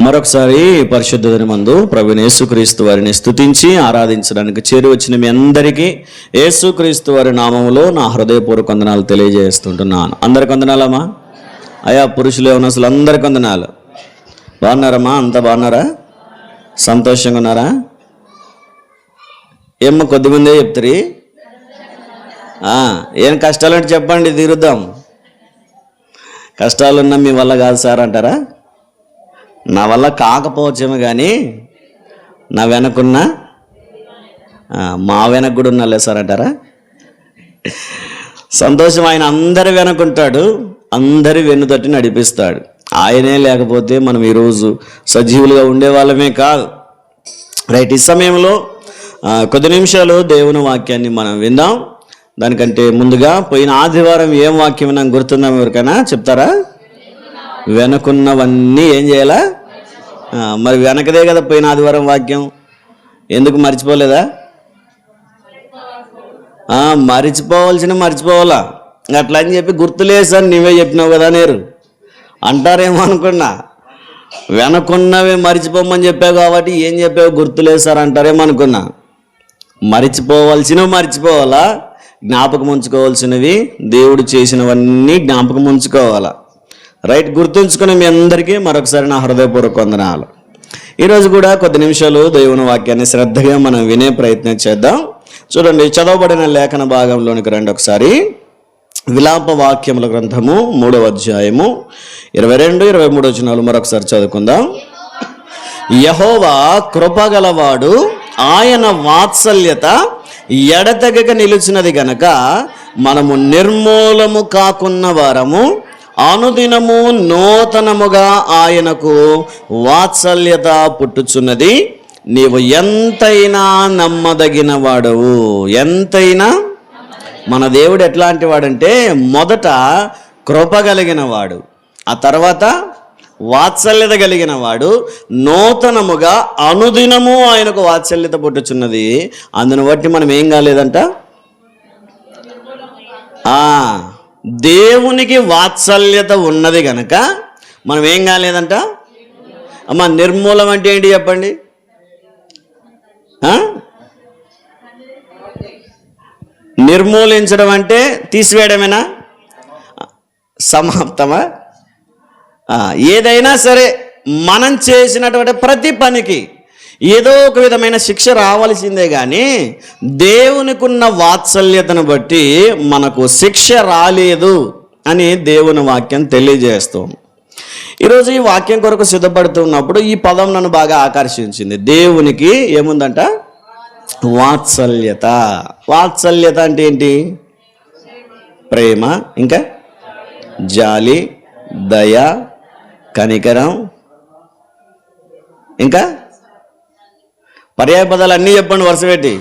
మరొకసారి పరిశుద్ధ దినమందు ప్రభువైన యేసుక్రీస్తు వారిని స్తుతించి ఆరాధించడానికి చేరి వచ్చిన మీ అందరికీ యేసుక్రీస్తు వారి నామములో నా హృదయపూర్వక వందనాలు తెలియజేస్తుంటున్నాను. అందరికి వందనాలమ్మా. అయా పురుషులు అసలు అందరికి వందనాలు. బాగున్నారమ్మా? అంతా బాగున్నారా? సంతోషంగా ఉన్నారా? ఏమ్మా కొద్దిమందే చెప్తారు. ఏం కష్టాలంటే చెప్పండి, తీరుద్దాం. కష్టాలున్నా మీ వల్ల కాదు సార్ అంటారా? నా వల్ల కాకపోవచ్చేమో కానీ నా వెనకున్న మా వెనక కూడా ఉన్నాలే సార్ అంటారా? సంతోషం. ఆయన అందరి వెనకుంటాడు, అందరి వెన్నుతట్టి నడిపిస్తాడు. ఆయనే లేకపోతే మనం ఈరోజు సజీవులుగా ఉండేవాళ్ళమే కాదు. రైట్, ఈ సమయంలో కొద్ది నిమిషాలు దేవుని వాక్యాన్ని మనం విందాం. దానికంటే ముందుగా పోయిన ఆదివారం ఏం వాక్యం నాకు గుర్తుందాం? ఎవరికైనా చెప్తారా? వెనకున్నవన్నీ ఏం చేయాలా? మరి వెనకదే కదా పోయిన ఆదివారం వాక్యం. ఎందుకు మర్చిపోలేదా? మర్చిపోవాలా అట్లా అని చెప్పి గుర్తులేదు సార్ నువ్వే చెప్పినావు కదా నేరు అంటారేమో అనుకున్నా. వెనకున్నవే మర్చిపోమని చెప్పావు కాబట్టి ఏం చెప్పావు గుర్తులేదు సార్ అంటారేమో అనుకున్నా. మర్చిపోవాల్సినవి మర్చిపోవాలా, జ్ఞాపకం ఉంచుకోవాల్సినవి దేవుడు చేసినవన్నీ జ్ఞాపకం ఉంచుకోవాలా. రైట్, గుర్తుంచుకుని మీ అందరికీ మరొకసారి నా హృదయపూర్వక వందనాలు. ఈరోజు కూడా కొద్ది నిమిషాలు దేవుని వాక్యాన్ని శ్రద్ధగా మనం వినే ప్రయత్నం చేద్దాం. చూడండి, చదవబడిన లేఖన భాగంలోనికి రండి ఒకసారి. విలాప వాక్యముల గ్రంథము 3వ అధ్యాయము 22-23 వచనాలు మరొకసారి చదువుకుందాం. యెహోవా కృపగలవాడు, ఆయన వాత్సల్యత ఎడతెగక నిలిచినది గనక మనము నిర్మూలము కాకున్న వారము అనుదినము నూతనముగా ఆయనకు వాత్సల్యత పుట్టుచున్నది. నీవు ఎంతైనా నమ్మదగిన వాడవు. ఎంతైనా. మన దేవుడు ఎట్లాంటి వాడంటే మొదట కృప కలిగిన వాడు, ఆ తర్వాత వాత్సల్యత కలిగిన వాడు, నూతనముగా అనుదినము ఆయనకు వాత్సల్యత పుట్టుచున్నది. అందును బట్టి మనం ఏం కాలేదంట? దేవునికి వాత్సల్యత ఉన్నది గనక మనం ఏం కాలేదంట? అమ్మ, నిర్మూలం అంటే ఏంటి చెప్పండి? నిర్మూలించడం అంటే తీసివేయడమేనా? సమాప్తమా? ఏదైనా సరే మనం చేసినటువంటి ప్రతి పనికి ఏదో ఒక విధమైన శిక్ష రావాల్సిందే, కానీ దేవునికి ఉన్న వాత్సల్యతను బట్టి మనకు శిక్ష రాలేదు అని దేవుని వాక్యం తెలియజేస్తాం. ఈరోజు ఈ వాక్యం కొరకు సిద్ధపడుతున్నప్పుడు ఈ పదం నన్ను బాగా ఆకర్షించింది. దేవునికి ఏముందంట? వాత్సల్యత. వాత్సల్యత అంటే ఏంటి? ప్రేమ, ఇంకా జాలి, దయ, కనికరం, ఇంకా పర్యాయ పదాలు అన్నీ చెప్పండి వరుస పెట్టి.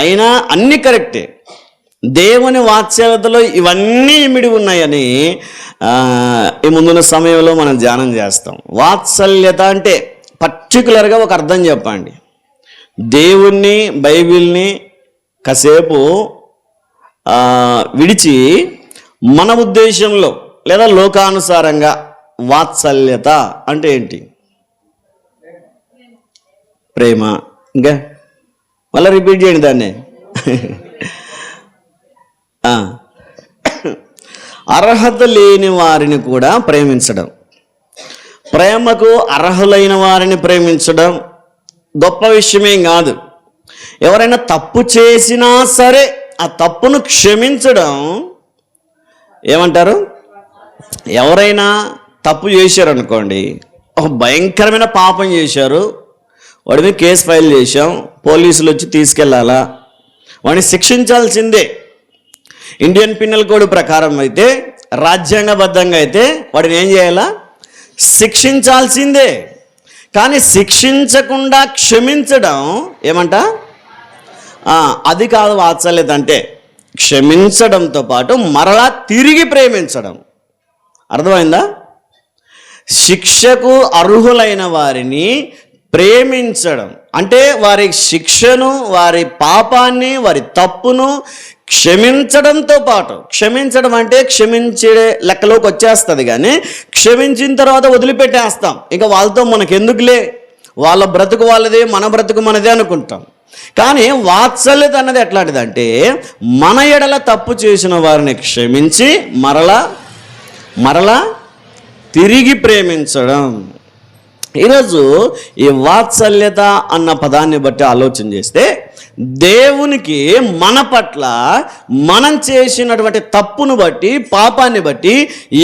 అయినా అన్నీ కరెక్టే. దేవుని వాత్సల్యతలో ఇవన్నీ ఇమిడి ఉన్నాయని ఈ ముందున్న సమయంలో మనం ధ్యానం చేస్తాం. వాత్సల్యత అంటే పర్టికులర్గా ఒక అర్థం చెప్పండి. దేవుణ్ణి, బైబిల్ని కాసేపు విడిచి మన ఉద్దేశంలో లేదా లోకానుసారంగా వాత్సల్యత అంటే ఏంటి? ప్రేమ, ఇంకా మళ్ళీ రిపీట్ చేయండి దాన్ని. అర్హత లేని వారిని కూడా ప్రేమించడం. ప్రేమకు అర్హులైన వారిని ప్రేమించడం గొప్ప విషయమేం కాదు. ఎవరైనా తప్పు చేసినా సరే ఆ తప్పును క్షమించడం ఏమంటారు? ఎవరైనా తప్పు చేశారు అనుకోండి, ఒక భయంకరమైన పాపం చేశారు, వాడి మీద కేసు ఫైల్ చేశాం, పోలీసులు వచ్చి తీసుకెళ్ళాలా, వాడిని శిక్షించాల్సిందే. ఇండియన్ పినల్ కోడ్ ప్రకారం అయితే, రాజ్యాంగబద్ధంగా అయితే వాడిని ఏం చేయాలా? శిక్షించాల్సిందే. కానీ శిక్షించకుండా క్షమించడం ఏమంట? అది కాదు వాత్సల్యత అంటే. క్షమించడంతో పాటు మరలా తిరిగి ప్రేమించడం. అర్థమైందా? శిక్షకు అర్హులైన వారిని ప్రేమించడం అంటే వారి శిక్షను, వారి పాపాన్ని, వారి తప్పును క్షమించడంతో పాటు, క్షమించడం అంటే క్షమించే లెక్కలోకి వచ్చేస్తుంది, కానీ క్షమించిన తర్వాత వదిలిపెట్టేస్తాం. ఇక వాళ్ళతో మనకెందుకులే, వాళ్ళ బ్రతుకు వాళ్ళదే, మన బ్రతుకు మనదే అనుకుంటాం. కానీ వాత్సల్యత అన్నది ఎట్లాంటిదంటే, మన ఎడల తప్పు చేసిన వారిని క్షమించి మరలా తిరిగి ప్రేమించడం. ఈరోజు ఈ వాత్సల్యత అన్న పదాన్ని బట్టి ఆలోచన చేస్తే, దేవునికి మన పట్ల మనం చేసినటువంటి తప్పును బట్టి, పాపాన్ని బట్టి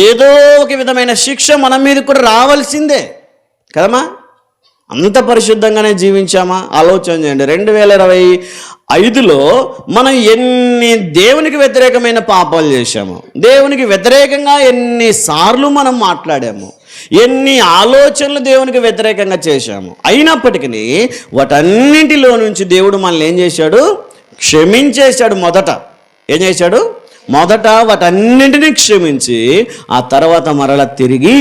ఏదో ఒక విధమైన శిక్ష మన మీద కూడా రావాల్సిందే కదమ్మా. అంత పరిశుద్ధంగానే జీవించామా? ఆలోచన చేయండి. 2025లో మనం ఎన్ని దేవునికి వ్యతిరేకమైన పాపాలు చేశాము, దేవునికి వ్యతిరేకంగా ఎన్నిసార్లు మనం మాట్లాడాము, ఎన్ని ఆలోచనలు దేవునికి వ్యతిరేకంగా చేశాము. అయినప్పటికీ వాటన్నింటిలో నుంచి దేవుడు మనల్ని ఏం చేశాడు? క్షమించేశాడు. ఏం చేశాడు? మొదట వాటన్నింటినీ క్షమించి ఆ తర్వాత మరలా తిరిగి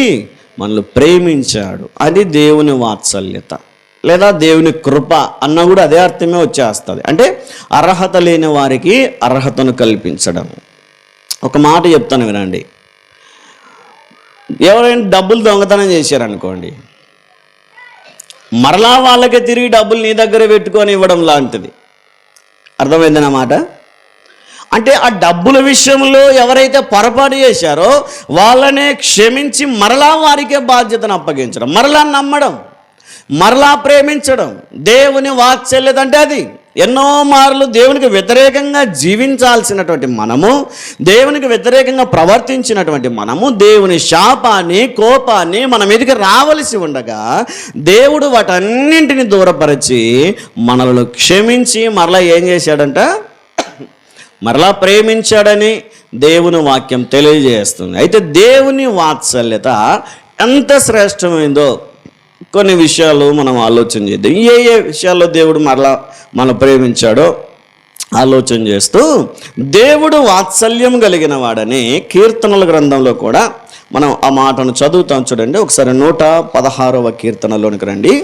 మనల్ని ప్రేమించాడు. అది దేవుని వాత్సల్యత లేదా దేవుని కృప అన్న కూడా అదే అర్థమే వచ్చేస్తుంది. అంటే అర్హత లేని వారికి అర్హతను కల్పించడం. ఒక మాట చెప్తాను వినండి. ఎవరైనా డబ్బులు దొంగతనం చేశారనుకోండి, మరలా వాళ్ళకే తిరిగి డబ్బులు నీ దగ్గర పెట్టుకొని ఇవ్వడం లాంటిది. అర్థమైందన్నమాట. అంటే ఆ డబ్బుల విషయంలో ఎవరైతే పొరపాటు చేశారో వాళ్ళనే క్షమించి మరలా వారికే బాధ్యతను అప్పగించడం, మరలా నమ్మడం, మరలా ప్రేమించడం. దేవుని వాత్సల్యత అంటే అది. ఎన్నో మార్లు దేవునికి వ్యతిరేకంగా జీవించాల్సినటువంటి మనము, దేవునికి వ్యతిరేకంగా ప్రవర్తించినటువంటి మనము, దేవుని శాపాన్ని, కోపాన్ని మన మీదకి రావలసి ఉండగా దేవుడు వాటన్నింటిని దూరపరిచి మనలను క్షమించి మరలా ఏం చేశాడంట? మరలా ప్రేమించాడని దేవుని వాక్యం తెలియజేస్తుంది. అయితే దేవుని వాత్సల్యత ఎంత శ్రేష్టమైందో కొన్ని విషయాలు మనం ఆలోచన చేద్దాం. ఏ విషయాల్లో దేవుడు మరలా మనం ప్రేమించాడో ఆలోచన చేస్తూ, దేవుడు వాత్సల్యం కలిగిన వాడని కీర్తనల గ్రంథంలో కూడా మనం ఆ మాటను చదువుతాం. చూడండి ఒకసారి 116వ కీర్తనలోనికి రండి.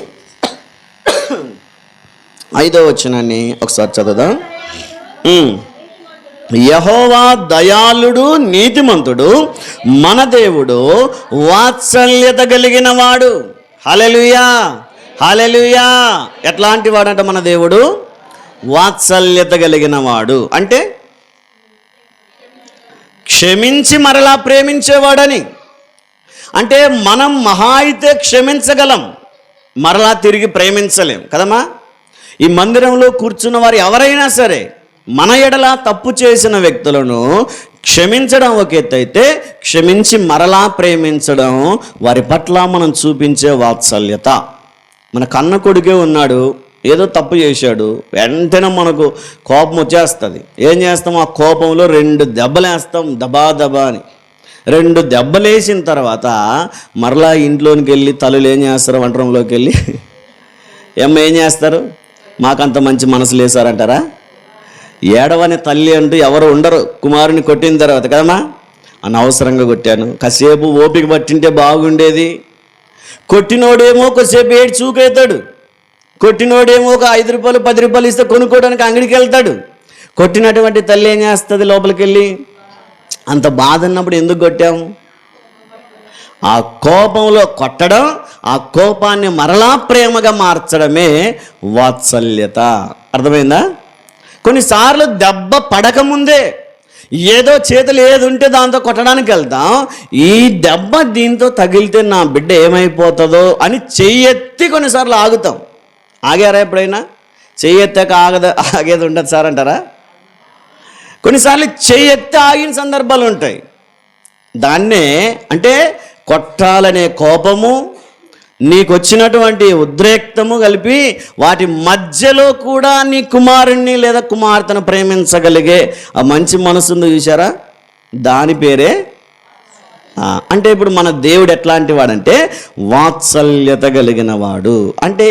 5వ వచనాన్ని ఒకసారి చదువుదాం. యెహోవా దయాళుడు, నీతిమంతుడు, మన దేవుడు వాత్సల్యత కలిగిన వాడు. హల్లెలూయా, హల్లెలూయా. ఎట్లాంటి వాడంట మన దేవుడు? వాత్సల్యత కలిగిన వాడు. అంటే క్షమించి మరలా ప్రేమించేవాడని. అంటే మనం మహా అయితే క్షమించగలం, మరలా తిరిగి ప్రేమించలేం కదమ్మా. ఈ మందిరంలో కూర్చున్న వారు ఎవరైనా సరే మన ఎడల తప్పు చేసిన వ్యక్తులను క్షమించడం ఒక ఎత్తు అయితే, క్షమించి మరలా ప్రేమించడం వారి పట్ల మనం చూపించే వాత్సల్యత. మన కన్న కొడుకే ఉన్నాడు, ఏదో తప్పు చేశాడు, వెంటనే మనకు కోపం వచ్చేస్తుంది. ఏం చేస్తాం? ఆ కోపంలో 2 దెబ్బలేస్తాం, దబా దబా అని. 2 దెబ్బలేసిన తర్వాత మరలా ఇంట్లోనికి వెళ్ళి తల్లులు ఏం చేస్తారు? వంటరంలోకి వెళ్ళి ఏం చేస్తారు? మాకంత మంచి మనసు లేసారంటారా? ఏడవని తల్లి అంటూ ఎవరు ఉండరు కుమారుని కొట్టిన తర్వాత కదమ్మా. అనవసరంగా కొట్టాను, కాసేపు ఓపిక పట్టింటే బాగుండేది. కొట్టినోడేమో కొద్దిసేపు ఏడు చూకెళ్తాడు, కొట్టినోడేమో ఒక 5 రూపాయలు 10 రూపాయలు ఇస్తే కొనుక్కోవడానికి అంగడికి వెళ్తాడు. కొట్టినటువంటి తల్లి ఏం చేస్తుంది? లోపలికి వెళ్ళి అంత బాధ ఉన్నప్పుడు ఎందుకు కొట్టాము? ఆ కోపంలో కొట్టడం, ఆ కోపాన్ని మరలా ప్రేమగా మార్చడమే వాత్సల్యత. అర్థమైందా? కొన్నిసార్లు దెబ్బ పడకముందే ఏదో చేతులు ఏది ఉంటే దాంతో కొట్టడానికి వెళ్తాం. ఈ దెబ్బ దీంతో తగిలితే నా బిడ్డ ఏమైపోతుందో అని చెయ్యెత్తి కొన్నిసార్లు ఆగుతాం. ఆగారా ఎప్పుడైనా? చెయ్యెత్తాక ఆగేది ఉండదు సార్ అంటారా? కొన్నిసార్లు చెయ్యెత్తి ఆగిన సందర్భాలు ఉంటాయి. దాన్నే అంటే కొట్టాలనే కోపము, నీకు వచ్చినటువంటి ఉద్రేక్తము కలిపి వాటి మధ్యలో కూడా నీ కుమారుణ్ణి లేదా కుమార్తెను ప్రేమించగలిగే ఆ మంచి మనసును చూసారా? దాని పేరే అంటే ఇప్పుడు మన దేవుడు ఎట్లాంటి వాడంటే వాత్సల్యత కలిగిన వాడు. అంటే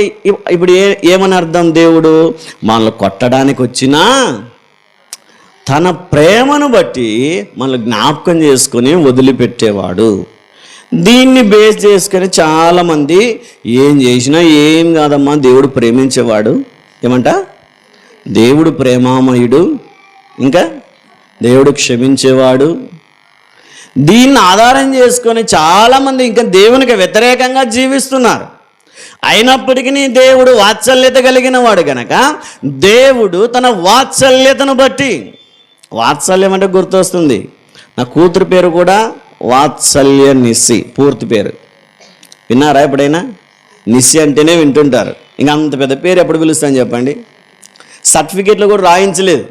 ఇప్పుడు ఏమని అర్థం? దేవుడు మనల్ని కొట్టడానికి వచ్చినా తన ప్రేమను బట్టి మనల్ని జ్ఞాపకం చేసుకొని వదిలిపెట్టేవాడు. దీన్ని బేస్ చేసుకొని చాలామంది ఏం చేసినా ఏం కాదమ్మా, దేవుడు ప్రేమించేవాడు, ఏమంట దేవుడు ప్రేమామయుడు, ఇంకా దేవుడు క్షమించేవాడు. దీన్ని ఆధారం చేసుకొని చాలామంది ఇంకా దేవునికి వ్యతిరేకంగా జీవిస్తున్నారు. అయినప్పటికీ దేవుడు వాత్సల్యత కలిగిన వాడు గనక దేవుడు తన వాత్సల్యతను బట్టి, వాత్సల్యం అంటే గుర్తొస్తుంది, నా కూతురు పేరు కూడా వాత్సల్య నిస్సి, పూర్తి పేరు విన్నారా ఎప్పుడైనా? నిస్సి అంటేనే వింటుంటారు. ఇంకా అంత పెద్ద పేరు ఎప్పుడు పిలుస్తాను చెప్పండి? సర్టిఫికేట్లో కూడా రాయించలేదు.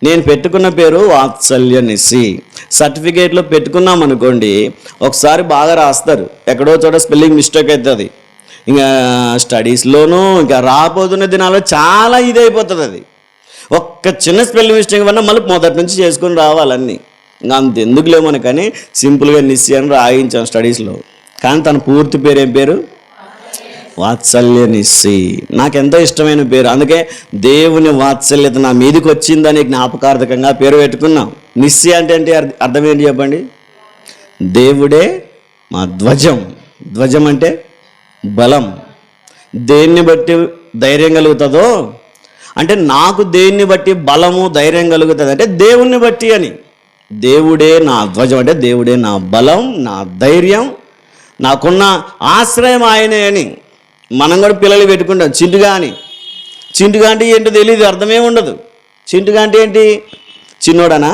నేను పెట్టుకున్న పేరు వాత్సల్య నిస్సి. సర్టిఫికేట్లో పెట్టుకున్నాం అనుకోండి, ఒకసారి బాగా రాస్తారు, ఎక్కడో చోట స్పెల్లింగ్ మిస్టేక్ అవుతుంది. ఇంకా స్టడీస్లోనూ ఇంకా రాబోతున్న దినాల్లో చాలా ఇదైపోతుంది. అది ఒక్క చిన్న స్పెల్లింగ్ మిస్టేక్ వల్ల మళ్ళీ మొదటి నుంచి చేసుకొని రావాలన్నీ. ఇంకా అంత ఎందుకు లేమని కానీ సింపుల్గా నిస్సి అని రాయించాం స్టడీస్లో. కానీ తన పూర్తి పేరు ఏం పేరు? వాత్సల్య నిస్సి. నాకెంతో ఇష్టమైన పేరు. అందుకే దేవుని వాత్సల్యత నా మీదకి వచ్చిందని జ్ఞాపకార్థకంగా పేరు పెట్టుకున్నాం. నిస్సి అంటే అర్థం ఏంటి చెప్పండి? దేవుడే మా ధ్వజం. ధ్వజం అంటే బలం. దేన్ని బట్టి ధైర్యం కలుగుతుందో అంటే, నాకు దేన్ని బట్టి బలము ధైర్యం కలుగుతుంది అంటే దేవుణ్ణి బట్టి అని. దేవుడే నా ధ్వజం అంటే దేవుడే నా బలం, నా ధైర్యం, నాకున్న ఆశ్రయం ఆయనే అని. మనం కూడా పిల్లలు పెట్టుకుంటాం చింటుగా అని. చింటుగా అంటే ఏంటో తెలియదు, అర్థమే ఉండదు. చింటుగా అంటే ఏంటి? చిన్నోడనా?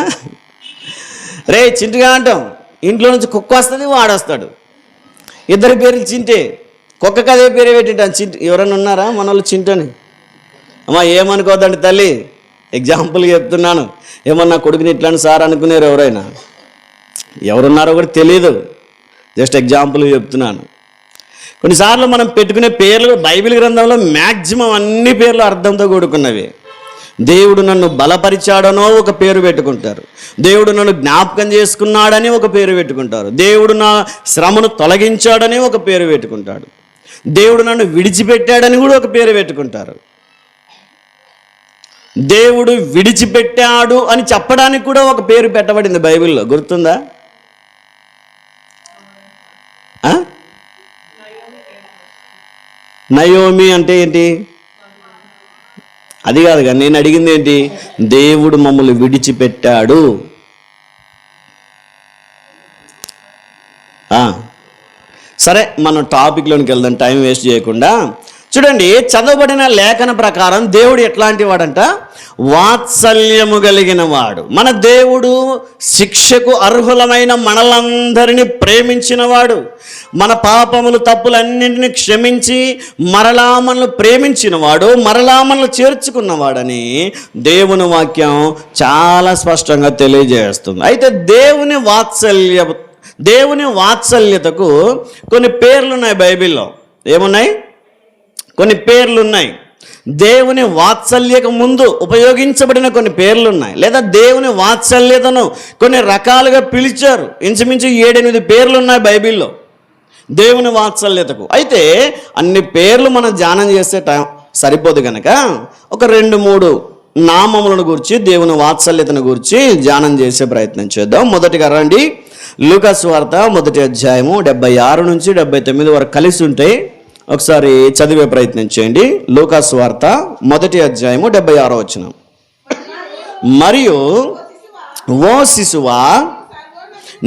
రే చింటుగా అంటాం. ఇంట్లో నుంచి కుక్క వస్తుంది, వాడొస్తాడు. ఇద్దరి పేర్లు చింటే. కుక్కకి అదే పేరు పెట్టింటాను చింటు. ఎవరైనా ఉన్నారా మన వాళ్ళు చింటని? అమ్మా ఏమనుకోద్దండి తల్లి, ఎగ్జాంపుల్ చెప్తున్నాను. ఏమన్నా కొడుకుని ఇట్లాంటి సార్ అనుకునేరు ఎవరైనా? ఎవరున్నారో కూడా తెలియదు, జస్ట్ ఎగ్జాంపుల్ చెప్తున్నాను. కొన్నిసార్లు మనం పెట్టుకునే పేర్లు బైబిల్ గ్రంథంలో మ్యాక్సిమం అన్ని పేర్లు అర్థంతో కూడుకున్నవి. దేవుడు నన్ను బలపరిచాడనో ఒక పేరు పెట్టుకుంటారు, దేవుడు నన్ను జ్ఞాపకం చేసుకున్నాడని ఒక పేరు పెట్టుకుంటారు, దేవుడు నా శ్రమను తొలగించాడని ఒక పేరు పెట్టుకుంటాడు, దేవుడు నన్ను విడిచిపెట్టాడని కూడా ఒక పేరు పెట్టుకుంటారు. దేవుడు విడిచిపెట్టాడు అని చెప్పడానికి కూడా ఒక పేరు పెట్టబడింది బైబిల్లో, గుర్తుందా? నయోమి అంటే ఏంటి? అది కాదు కానీ నేను అడిగింది ఏంటి? దేవుడు మమ్మల్ని విడిచిపెట్టాడు. సరే మనం టాపిక్లోనికి వెళ్దాం, టైం వేస్ట్ చేయకుండా. చూడండి, చదవబడిన లేఖన ప్రకారం దేవుడు ఎట్లాంటి వాడంట? వాత్సల్యము కలిగిన వాడు. మన దేవుడు శిక్షకు అర్హులమైన మనలందరినీ ప్రేమించినవాడు. మన పాపములు తప్పులన్నింటినీ క్షమించి మరలా మనల్ని ప్రేమించినవాడు, మరలా మనల్ని చేర్చుకున్నవాడని దేవుని వాక్యం చాలా స్పష్టంగా తెలియజేస్తుంది. అయితే దేవుని వాత్సల్యతకు కొన్ని పేర్లు ఉన్నాయి బైబిల్లో. ఏమున్నాయి? కొన్ని పేర్లు ఉన్నాయి. దేవుని వాత్సల్యకు ముందు ఉపయోగించబడిన కొన్ని పేర్లు ఉన్నాయి, లేదా దేవుని వాత్సల్యతను కొన్ని రకాలుగా పిలిచారు. ఇంచుమించు 7-8 పేర్లు ఉన్నాయి బైబిల్లో దేవుని వాత్సల్యతకు. అయితే అన్ని పేర్లు మనం ధ్యానం చేసే టైం సరిపోదు కనుక ఒక 2-3 నామములను గురించి, దేవుని వాత్సల్యతను గురించి ధ్యానం చేసే ప్రయత్నం చేద్దాం. మొదటిగా రండి, లూకా సువార్త 1వ అధ్యాయము 76 నుంచి 79 వరకు కలిసి ఉంటాయి. ఒకసారి చదివే ప్రయత్నం చేయండి. లూకా సువార్త 1వ అధ్యాయము 76వ వచనం. మరియు ఓ శిశువా,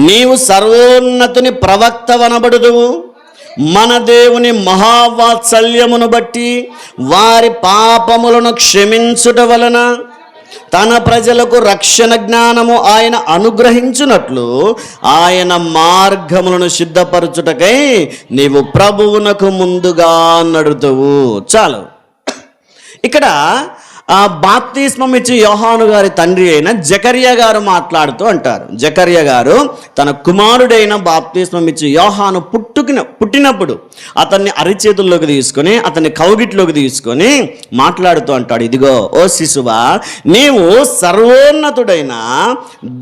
నీవు సర్వోన్నతుని ప్రవక్తవనబడుదువు, మన దేవుని మహావాత్సల్యమును బట్టి వారి పాపములను క్షమించుట వలన తన ప్రజలకు రక్షణ జ్ఞానము ఆయన అనుగ్రహించునట్లు ఆయన మార్గములను సిద్ధపరచుటకై నీవు ప్రభువునకు ముందుగా నడుతువు. చాలు. ఇక్కడ బాప్తిస్మం ఇచ్చి యోహాను గారి తండ్రి అయిన జకర్యా గారు మాట్లాడుతూ అంటారు. జకర్యా గారు తన కుమారుడైన బాప్తిస్మం ఇచ్చి యోహాను పుట్టినప్పుడు అతన్ని అరిచేతుల్లోకి తీసుకొని, అతన్ని కౌగిట్లోకి తీసుకొని మాట్లాడుతూ అంటాడు, ఇదిగో ఓ శిశువా, నీవు సర్వోన్నతుడైన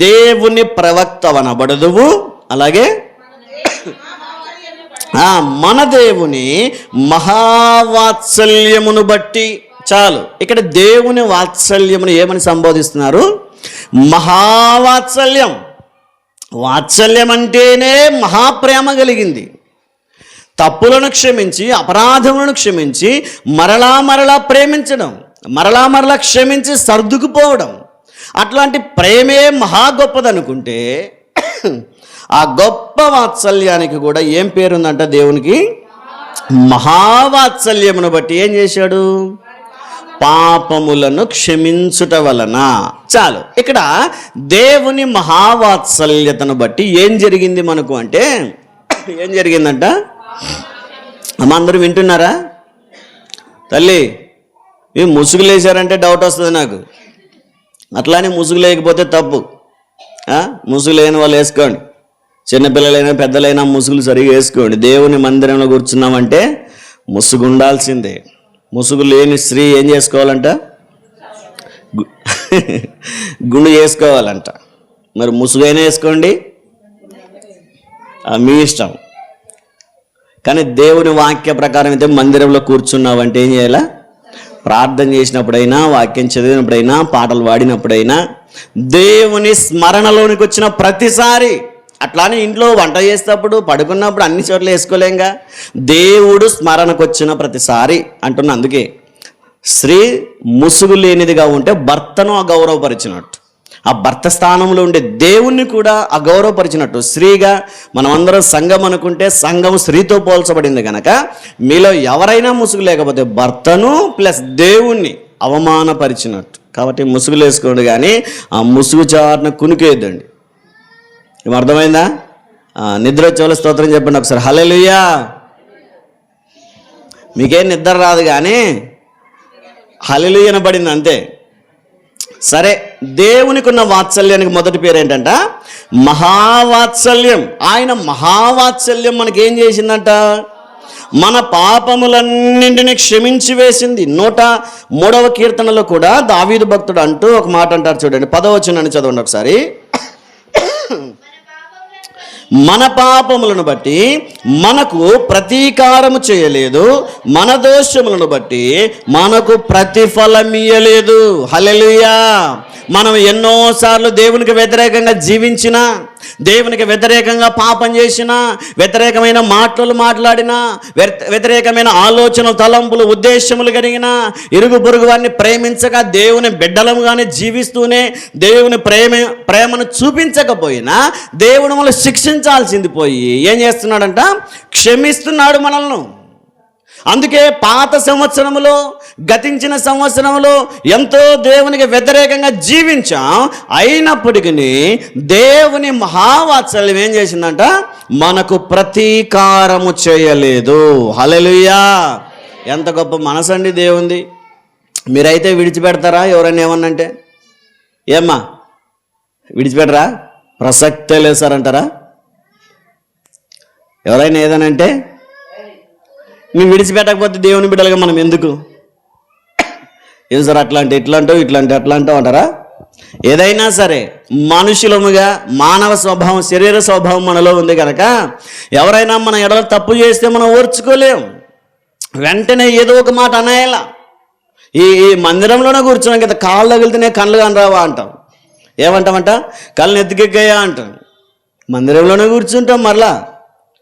దేవుని ప్రవక్తవనబడుదువు, అలాగే మన దేవుని మహావాత్సల్యమును బట్టి. చాలు. ఇక్కడ దేవుని వాత్సల్యమును ఏమని సంబోధిస్తున్నారు? మహావాత్సల్యం. వాత్సల్యం అంటేనే మహాప్రేమ కలిగింది. తప్పులను క్షమించి, అపరాధములను క్షమించి మరలా మరలా ప్రేమించడం, మరలా మరలా క్షమించి సర్దుకుపోవడం, అట్లాంటి ప్రేమే మహా గొప్పదనుకుంటే ఆ గొప్ప వాత్సల్యానికి కూడా ఏం పేరుందంట దేవునికి? మహావాత్సల్యమును బట్టి ఏం చేశాడు? పాపములను క్షమించుట వలన. చాలు. ఇక్కడ దేవుని మహావాత్సల్యతను బట్టి ఏం జరిగింది మనకు అంటే, ఏం జరిగిందంట? అమ్మ అందరూ వింటున్నారా? తల్లి ఇవి ముసుగు లేచారంటే డౌట్ వస్తుంది నాకు. అట్లానే ముసుగు లేకపోతే తప్పు. ముసుగు లేని వాళ్ళు వేసుకోండి, చిన్నపిల్లలైనా పెద్దలైనా ముసుగులు సరిగా వేసుకోండి. దేవుని మందిరంలో కూర్చున్నామంటే ముసుగు ఉండాల్సిందే. ముసుగు లేని స్త్రీ ఏం చేసుకోవాలంట? గుండు చేసుకోవాలంట. మరి ముసుగైనా వేసుకోండి, మీ ఇష్టం. కానీ దేవుని వాక్య ప్రకారం అయితే మందిరంలో కూర్చున్నావంటే ఏం చేయాలా? ప్రార్థన చేసినప్పుడైనా, వాక్యం చదివినప్పుడైనా, పాటలు పాడినప్పుడైనా, దేవుని స్మరణలోనికి వచ్చిన ప్రతిసారి, అట్లానే ఇంట్లో వంట చేసేటప్పుడు, పడుకున్నప్పుడు అన్ని చోట్ల వేసుకోలేంగా. దేవుడు స్మరణకు వచ్చిన ప్రతిసారి అంటున్నా. అందుకే స్త్రీ ముసుగు లేనిదిగా ఉంటే భర్తను అగౌరవపరిచినట్టు, ఆ భర్త స్థానంలో ఉండే దేవుణ్ణి కూడా అగౌరవపరిచినట్టు. స్త్రీగా మనం అందరం సంఘం అనుకుంటే సంఘం స్త్రీతో పోల్చబడింది కనుక మీలో ఎవరైనా ముసుగు లేకపోతే భర్తను ప్లస్ దేవుణ్ణి అవమానపరిచినట్టు. కాబట్టి ముసుగులు వేసుకోండి, కానీ ఆ ముసుగు చాటున కునికేద్దండి. ఏం అర్థమైందా? నిద్ర వచ్చేవాళ్ళ స్తోత్రం చెప్పండి ఒకసారి. హల్లెలూయా. మీకేం నిద్ర రాదు కానీ హల్లెలూయా అనబడింది అంతే. సరే, దేవునికి ఉన్న వాత్సల్యానికి మొదటి పేరు ఏంటంట? మహావాత్సల్యం. ఆయన మహావాత్సల్యం మనకేం చేసిందంట? మన పాపములన్నింటినీ క్షమించి వేసింది. 103వ కీర్తనలో కూడా దావీదు భక్తుడు అంటూ ఒక మాట అంటారు చూడండి. 10వ వచనాన్ని చదవండి ఒకసారి. మన పాపములను బట్టి మనకు ప్రతీకారము చేయలేదు, మన దోషములను బట్టి మనకు ప్రతిఫలమియ్యలేదు. హల్లెలూయా. మనం ఎన్నోసార్లు దేవునికి వ్యతిరేకంగా జీవించినా, దేవునికి వ్యతిరేకంగా పాపం చేసినా, వ్యతిరేకమైన మాటలు మాట్లాడినా, వ్యతిరేకమైన ఆలోచనలు, తలంపులు, ఉద్దేశములు కలిగిన, ఇరుగు పొరుగు వారిని ప్రేమించక దేవుని బిడ్డలముగానే జీవిస్తూనే దేవుని ప్రేమను చూపించకపోయినా దేవుడు మనల్ని శిక్షించాల్సింది పోయి ఏం చేస్తున్నాడంట? క్షమిస్తున్నాడు మనల్ని. అందుకే పాత సంవత్సరములో, గతించిన సంవత్సరంలో ఎంతో దేవునికి వ్యతిరేకంగా జీవించాం. అయినప్పటికీ దేవుని మహావాత్సల్యం ఏం చేసిందంట? మనకు ప్రతీకారము చేయలేదు. హల్లెలూయా. ఎంత గొప్ప మనసు అండి దేవుంది. మీరైతే విడిచిపెడతారా ఎవరైనా ఏమన్నంటే? ఏమ్మా విడిచిపెట్టరా? ప్రసక్తే లేదు సార్ అంటారా? ఎవరైనా ఏదనంటే మేము విడిచిపెట్టకపోతే దేవుని బిడ్డలుగా మనం ఎందుకు? ఏం సార్ అట్లా అంటే ఇట్లా అంటావు, ఇట్లా అంటే అట్లా అంటావు అంటారా? ఏదైనా సరే మనుషులముగా మానవ స్వభావం, శరీర స్వభావం మనలో ఉంది కనుక ఎవరైనా మన ఎడల తప్పు చేస్తే మనం ఓర్చుకోలేం. వెంటనే ఏదో ఒక మాట అనేయాల. ఈ మందిరంలోనే కూర్చున్నాం కదా, కాళ్ళు తగిలితేనే కళ్ళు కనరావా అంటాం. ఏమంటామంట? కళ్ళు ఎత్తుకెక్కాయా అంటాం. మందిరంలోనే కూర్చుంటాం, మరలా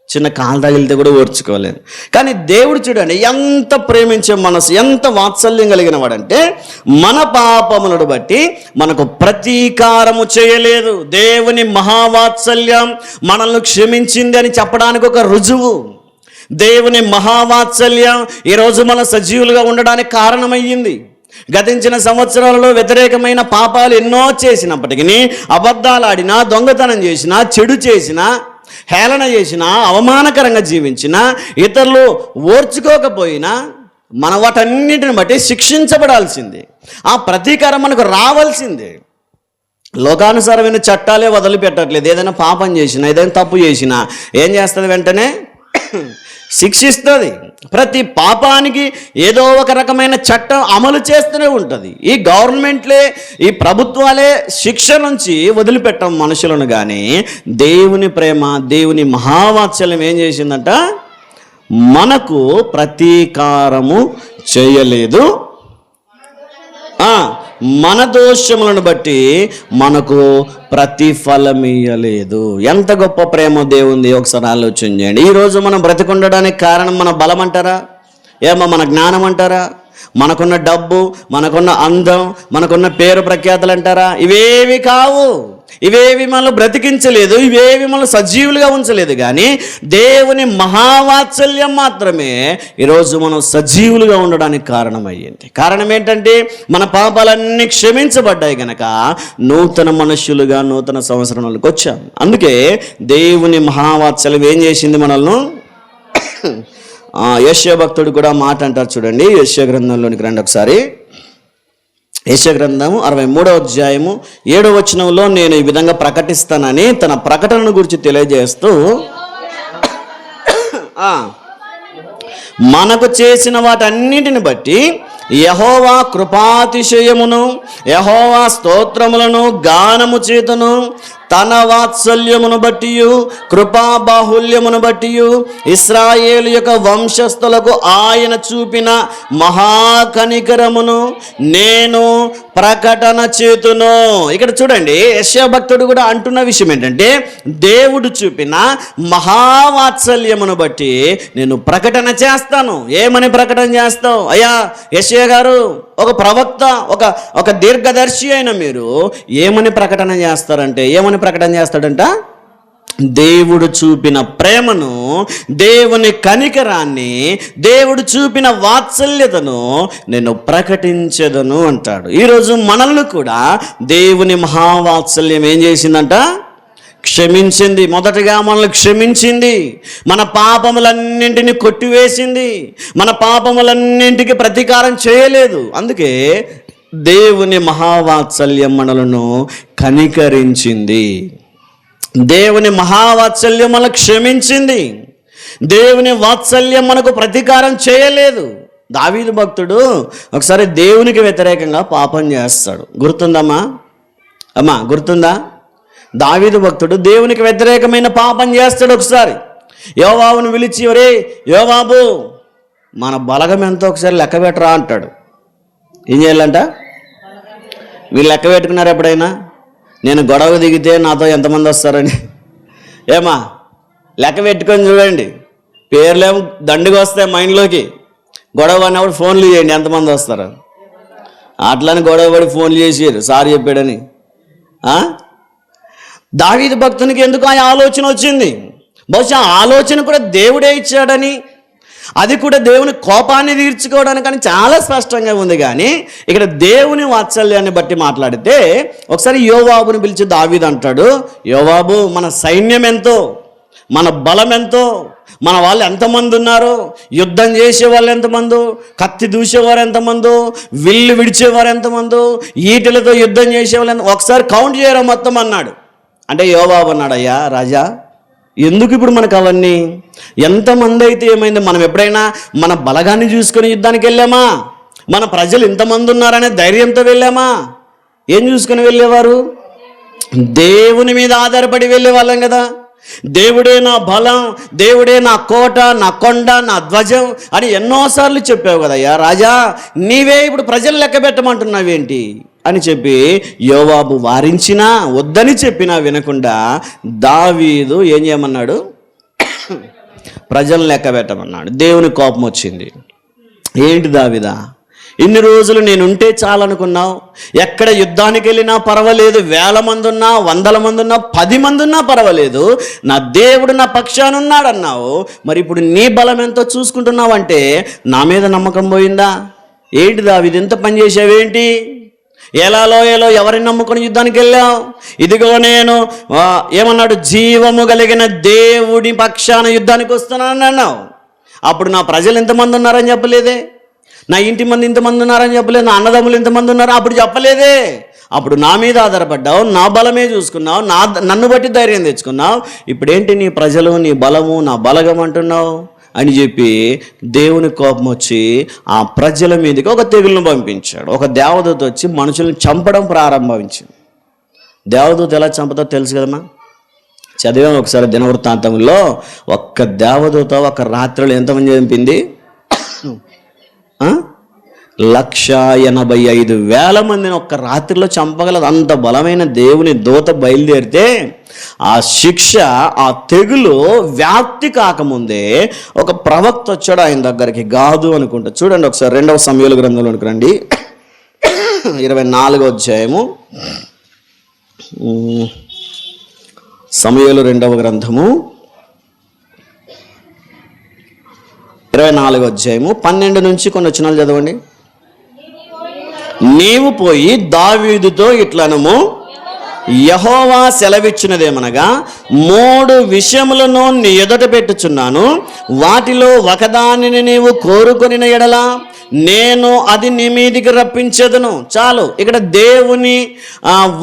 చిన్న కాలు తగిలితే కూడా ఓర్చుకోలేను. కానీ దేవుడు చూడండి ఎంత ప్రేమించే మనసు, ఎంత వాత్సల్యం కలిగిన వాడంటే మన పాపములను బట్టి మనకు ప్రతీకారము చేయలేదు. దేవుని మహావాత్సల్యం మనల్ని క్షమించింది అని చెప్పడానికి ఒక రుజువు. దేవుని మహావాత్సల్యం ఈరోజు మన సజీవులుగా ఉండడానికి కారణమయ్యింది. గతించిన సంవత్సరాలలో వ్యతిరేకమైన పాపాలు ఎన్నో చేసినప్పటికీ, అబద్ధాలు ఆడినా, దొంగతనం చేసినా, చెడు చేసినా, హేళన చేసినా, అవమానకరంగా జీవించినా, ఇతరులు ఓర్చుకోకపోయినా మన వాటన్నిటిని బట్టి శిక్షించబడాల్సిందే. ఆ ప్రతీకారం మనకు రావాల్సిందే. లోకానుసారమైన చట్టాలే వదిలిపెట్టట్లేదు. ఏదైనా పాపం చేసినా, ఏదైనా తప్పు చేసినా ఏం చేస్తుంది? వెంటనే శిక్షిస్తుంది. ప్రతి పాపానికి ఏదో ఒక రకమైన చట్టం అమలు చేస్తూనే ఉంటుంది. ఈ గవర్నమెంట్లే, ఈ ప్రభుత్వాలే శిక్ష నుంచి వదిలిపెట్టం మనుషులను. కానీ దేవుని ప్రేమ, దేవుని మహావాత్సల్యం ఏం చేసిందంట? మనకు ప్రతీకారము చేయలేదు, మన దోషములను బట్టి మనకు ప్రతిఫలమియ్యలేదు. ఎంత గొప్ప ప్రేమ దేవుంది ఒకసారి ఆలోచన చేయండి. ఈరోజు మనం బ్రతికుండడానికి కారణం మన బలం అంటారా? ఏమో మన జ్ఞానం అంటారా? మనకున్న డబ్బు, మనకున్న అందం, మనకున్న పేరు ప్రఖ్యాతులు అంటారా? ఇవేవి కావు. ఇవేవి మనల్ని బ్రతికించలేదు, ఇవేవి మనల్ని సజీవులుగా ఉంచలేదు. కానీ దేవుని మహావాత్సల్యం మాత్రమే ఈరోజు మనం సజీవులుగా ఉండడానికి కారణమయ్యింది. కారణం ఏంటంటే మన పాపాలన్నీ క్షమించబడ్డాయి గనక నూతన మనుష్యులుగా నూతన సంవత్సరంలోకి వచ్చాం. అందుకే దేవుని మహావాత్సల్యం ఏం చేసింది మనల్ని? యెషయా భక్తుడు కూడా మాట అంటారు చూడండి. యెషయా గ్రంథంలోనికి రండి ఒకసారి. యెషయా గ్రంథము 63వ అధ్యాయము 7వ వచనంలో నేను ఈ విధంగా ప్రకటిస్తానని తన ప్రకటనను గురించి తెలియజేస్తూ, మనకు చేసిన వాటన్నిటిని బట్టి యెహోవా కృపాతిశయమును యెహోవా స్తోత్రములను గానము చేతును తన వాత్సల్యమును బట్టి కృపా బాహుల్యమును బట్టి ఇశ్రాయేలు యొక్క వంశస్థులకు ఆయన చూపిన మహాకనికరమును నేను ప్రకటన చేతును. ఇక్కడ చూడండి, యెషయా భక్తుడు కూడా అంటున్న విషయం ఏంటంటే దేవుడు చూపిన మహావాత్సల్యమును బట్టి నేను ప్రకటన చేస్తాను. ఏమని ప్రకటన చేస్తావు? అయ్యా యెషయా గారు, ఒక ప్రవక్త, ఒక దీర్ఘదర్శి అయిన మీరు ఏమని ప్రకటన చేస్తారంటే, ఏమని ప్రకటన చేస్తాడంట? దేవుడు చూపిన ప్రేమను, దేవుని కనికరాన్ని, దేవుడు చూపిన వాత్సల్యతను నేను ప్రకటించెదను అంటాడు. ఈరోజు మనల్ని కూడా దేవుని మహావాత్సల్యం ఏం చేసిందంట? క్షమించింది. మొదటగా మనల్ని క్షమించింది, మన పాపములన్నింటినీ కొట్టివేసింది, మన పాపములన్నింటికి ప్రతీకారం చేయలేదు. అందుకే దేవుని మహావాత్సల్యం మనలను కనికరించింది. దేవుని మహావాత్సల్యం మనల్ని క్షమించింది. దేవుని వాత్సల్యం మనకు ప్రతీకారం చేయలేదు. దావీదు భక్తుడు ఒకసారి దేవునికి వ్యతిరేకంగా పాపం చేస్తాడు. గుర్తుందమ్మా? అమ్మా గుర్తుందా? దావీదు భక్తుడు దేవునికి వ్యతిరేకమైన పాపం చేస్తాడు. ఒకసారి యోవాబును పిలిచి, ఒరే యోవాబు, మన బలగం ఎంతో ఒకసారి లెక్క పెట్టరా అంటాడు. ఏం చేయాలంట? వీళ్ళు లెక్క పెట్టుకున్నారు ఎప్పుడైనా? నేను గొడవ దిగితే నాతో ఎంతమంది వస్తారని? ఏమా లెక్క పెట్టుకొని చూడండి. పేర్లేమో దండిగా వస్తాయి మైండ్లోకి. గొడవ అన్నప్పుడు ఫోన్లు చేయండి, ఎంతమంది వస్తారు? అట్లని గొడవ పడి ఫోన్లు చేసారు సార్ చెప్పాడని. దావీదు భక్తునికి ఎందుకు ఆ ఆలోచన వచ్చింది? బహుశా ఆలోచన కూడా దేవుడే ఇచ్చాడని, అది కూడా దేవుని కోపాన్ని తీర్చుకోవడానికి అని చాలా స్పష్టంగా ఉంది. కానీ ఇక్కడ దేవుని వాత్సల్యాన్ని బట్టి మాట్లాడితే ఒకసారి యోవాబుని పిలిచి దావీదు అంటాడు, యోవాబు, మన సైన్యం ఎంతో, మన బలం ఎంతో, మన వాళ్ళు ఎంతమంది ఉన్నారు, యుద్ధం చేసేవాళ్ళు ఎంతమందో, కత్తి దూసేవారు ఎంతమందో, విల్లు విడిచేవారు ఎంతమందో, ఈటెలతో యుద్ధం చేసేవాళ్ళు ఒకసారి కౌంట్ చేయరా మొత్తం అన్నాడు. అంటే యోవాబు అన్నాడు, అయ్యా రాజా, ఎందుకు ఇప్పుడు మనకు అవన్నీ? ఎంతమంది అయితే ఏమైంది? మనం ఎప్పుడైనా మన బలగాన్ని చూసుకొని యుద్ధానికి వెళ్ళామా? మన ప్రజలు ఇంతమంది ఉన్నారనే ధైర్యంతో వెళ్ళామా? ఏం చూసుకొని వెళ్ళేవారు? దేవుని మీద ఆధారపడి వెళ్ళే వాళ్ళం కదా. దేవుడే నా బలం, దేవుడే నా కోట, నా కొండ, నా ధ్వజం అని ఎన్నోసార్లు చెప్పావు కదయ్యా రాజా, నీవే ఇప్పుడు ప్రజలు లెక్క పెట్టమంటున్నావేంటి అని చెప్పి యోవాబు వారించినా, వద్దని చెప్పినా వినకుండా దావీదు ఏం చేయమన్నాడు? ప్రజలను లెక్క పెట్టమన్నాడు. దేవుని కోపం వచ్చింది. ఏంటి దావీదా, ఇన్ని రోజులు నేనుంటే చాలనుకున్నావు, ఎక్కడ యుద్ధానికి వెళ్ళినా పర్వాలేదు, 1000 మంది ఉన్నా, 100 మంది ఉన్నా, 10 మంది ఉన్నా పర్వాలేదు, నా దేవుడు నా పక్షాన ఉన్నాడన్నావు. మరి ఇప్పుడు నీ బలం ఎంతో చూసుకుంటున్నావంటే నా మీద నమ్మకం పోయిందా? ఏంటి దావీదు, ఎంత పని చేసావేంటి? ఎలాలో ఎవరిని నమ్ముకొని యుద్ధానికి వెళ్ళావు? ఇదిగో నేను ఏమన్నాడు? జీవము కలిగిన దేవుడి పక్షాన యుద్ధానికి వస్తున్నాను అన్నావు. అప్పుడు నా ప్రజలు ఎంతమంది ఉన్నారని చెప్పలేదే, నా ఇంటి మంది ఇంతమంది ఉన్నారని చెప్పలేదు, నా అన్నదమ్ములు ఇంతమంది ఉన్నారు అప్పుడు చెప్పలేదే. అప్పుడు నా మీద ఆధారపడ్డావు, నా బలమే చూసుకున్నావు, నన్ను బట్టి ధైర్యం తెచ్చుకున్నావు. ఇప్పుడేంటి నీ ప్రజలు, నీ బలము, నా బలగం అంటున్నావు అని చెప్పి దేవుని కోపం వచ్చి ఆ ప్రజల మీదకి ఒక తెగులను పంపించాడు. ఒక దేవదూత వచ్చి మనుషులను చంపడం ప్రారంభించింది. దేవదూత ఎలా చంపుతో తెలుసు కదమ్మా, చదివాం ఒకసారి దినవృత్తాంతంలో. ఒక్క దేవదూత ఒక రాత్రిలో ఎంతమంది చంపింది? 185,000 మందిని ఒక్క రాత్రిలో చంపగలదు. అంత బలమైన దేవుని దూత బయలుదేరితే ఆ శిక్ష, ఆ తెగులు వ్యాప్తి కాకముందే ఒక ప్రవక్త వచ్చాడు ఆయన దగ్గరికి, గాదు అనుకుంటా. చూడండి ఒకసారి 2వ సమూయేలు గ్రంథంలోనికి రండి, 24వ అధ్యాయము. సమూయేలు 2వ గ్రంథము 24వ అధ్యాయము 12 నుంచి కొన్ని వచనాలు చదవండి. నీవు పోయి దావీదుతో ఇట్లనము, యెహోవా సెలవిచ్చినదేమనగా 3 విషయములను నీ ఎదుట పెట్టుచున్నాను, వాటిలో ఒకదానిని నీవు కోరుకొనిన ఎడల నేను అది నీ మీదికి రప్పించదును. చాలు. ఇక్కడ దేవుని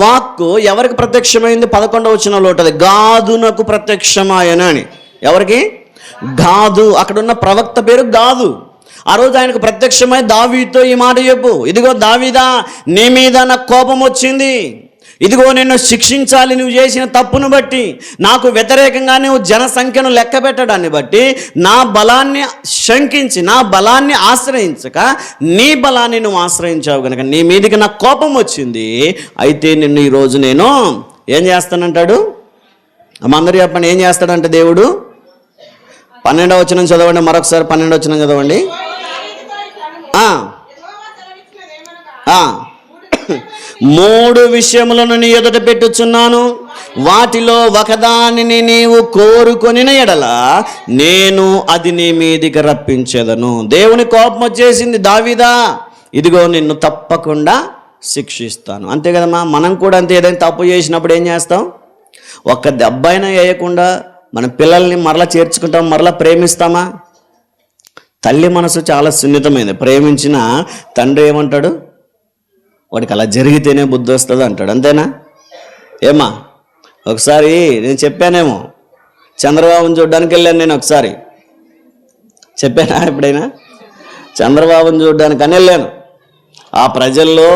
వాక్కు ఎవరికి ప్రత్యక్షమైంది? 11వ వచనంలో ఉంటుంది, గాదునకు ప్రత్యక్షమాయన అని. ఎవరికి? గాదు. అక్కడున్న ప్రవక్త పేరు గాదు. ఆ రోజు ఆయనకు ప్రత్యక్షమై దావీదుతో ఈ మాట చెప్పు, ఇదిగో దావీదా, నీ మీద నాకు కోపం వచ్చింది, ఇదిగో నిన్ను శిక్షించాలి, నువ్వు చేసిన తప్పును బట్టి, నాకు వ్యతిరేకంగా నువ్వు జనసంఖ్యను లెక్క పెట్టడాన్ని బట్టి నా బలాన్ని శంకించి, నా బలాన్ని ఆశ్రయించక నీ బలాన్ని నువ్వు ఆశ్రయించావు కనుక నీ మీదకి నాకు కోపం వచ్చింది. అయితే నిన్ను ఈరోజు నేను ఏం చేస్తానంటాడు? అందరూ చెప్పండి, ఏం చేస్తాడంటే దేవుడు? 12వ వచనం చదవండి, మరొకసారి 12వ వచనం చదవండి. 3 విషయములను నీ ఎదుట పెట్టుచున్నాను, వాటిలో ఒకదానిని నీవు కోరుకొనిన ఎడల నేను అది నీ మీదికి రప్పించేదను. దేవుని కోపం వచ్చేసింది, దావీదా ఇదిగో నిన్ను తప్పకుండా శిక్షిస్తాను. అంతే కదమ్మా, మనం కూడా అంతే. ఏదైనా తప్పు చేసినప్పుడు ఏం చేస్తాం? ఒక్క దెబ్బైనా వేయకుండా మన పిల్లల్ని మరలా చేర్చుకుంటాం, మరలా ప్రేమిస్తామా? తల్లి మనసు చాలా సున్నితమైనది. ప్రేమించిన తండ్రి ఏమంటాడు? వాడికి అలా జరిగితేనే బుద్ధి వస్తుంది అంటాడు. అంతేనా? ఏమా, ఒకసారి నేను చెప్పానేమో, చంద్రబాబుని చూడడానికి వెళ్ళాను నేను. ఒకసారి చెప్పానా ఎప్పుడైనా? చంద్రబాబుని చూడడానికి అని వెళ్ళాను. ఆ ప్రజల్లో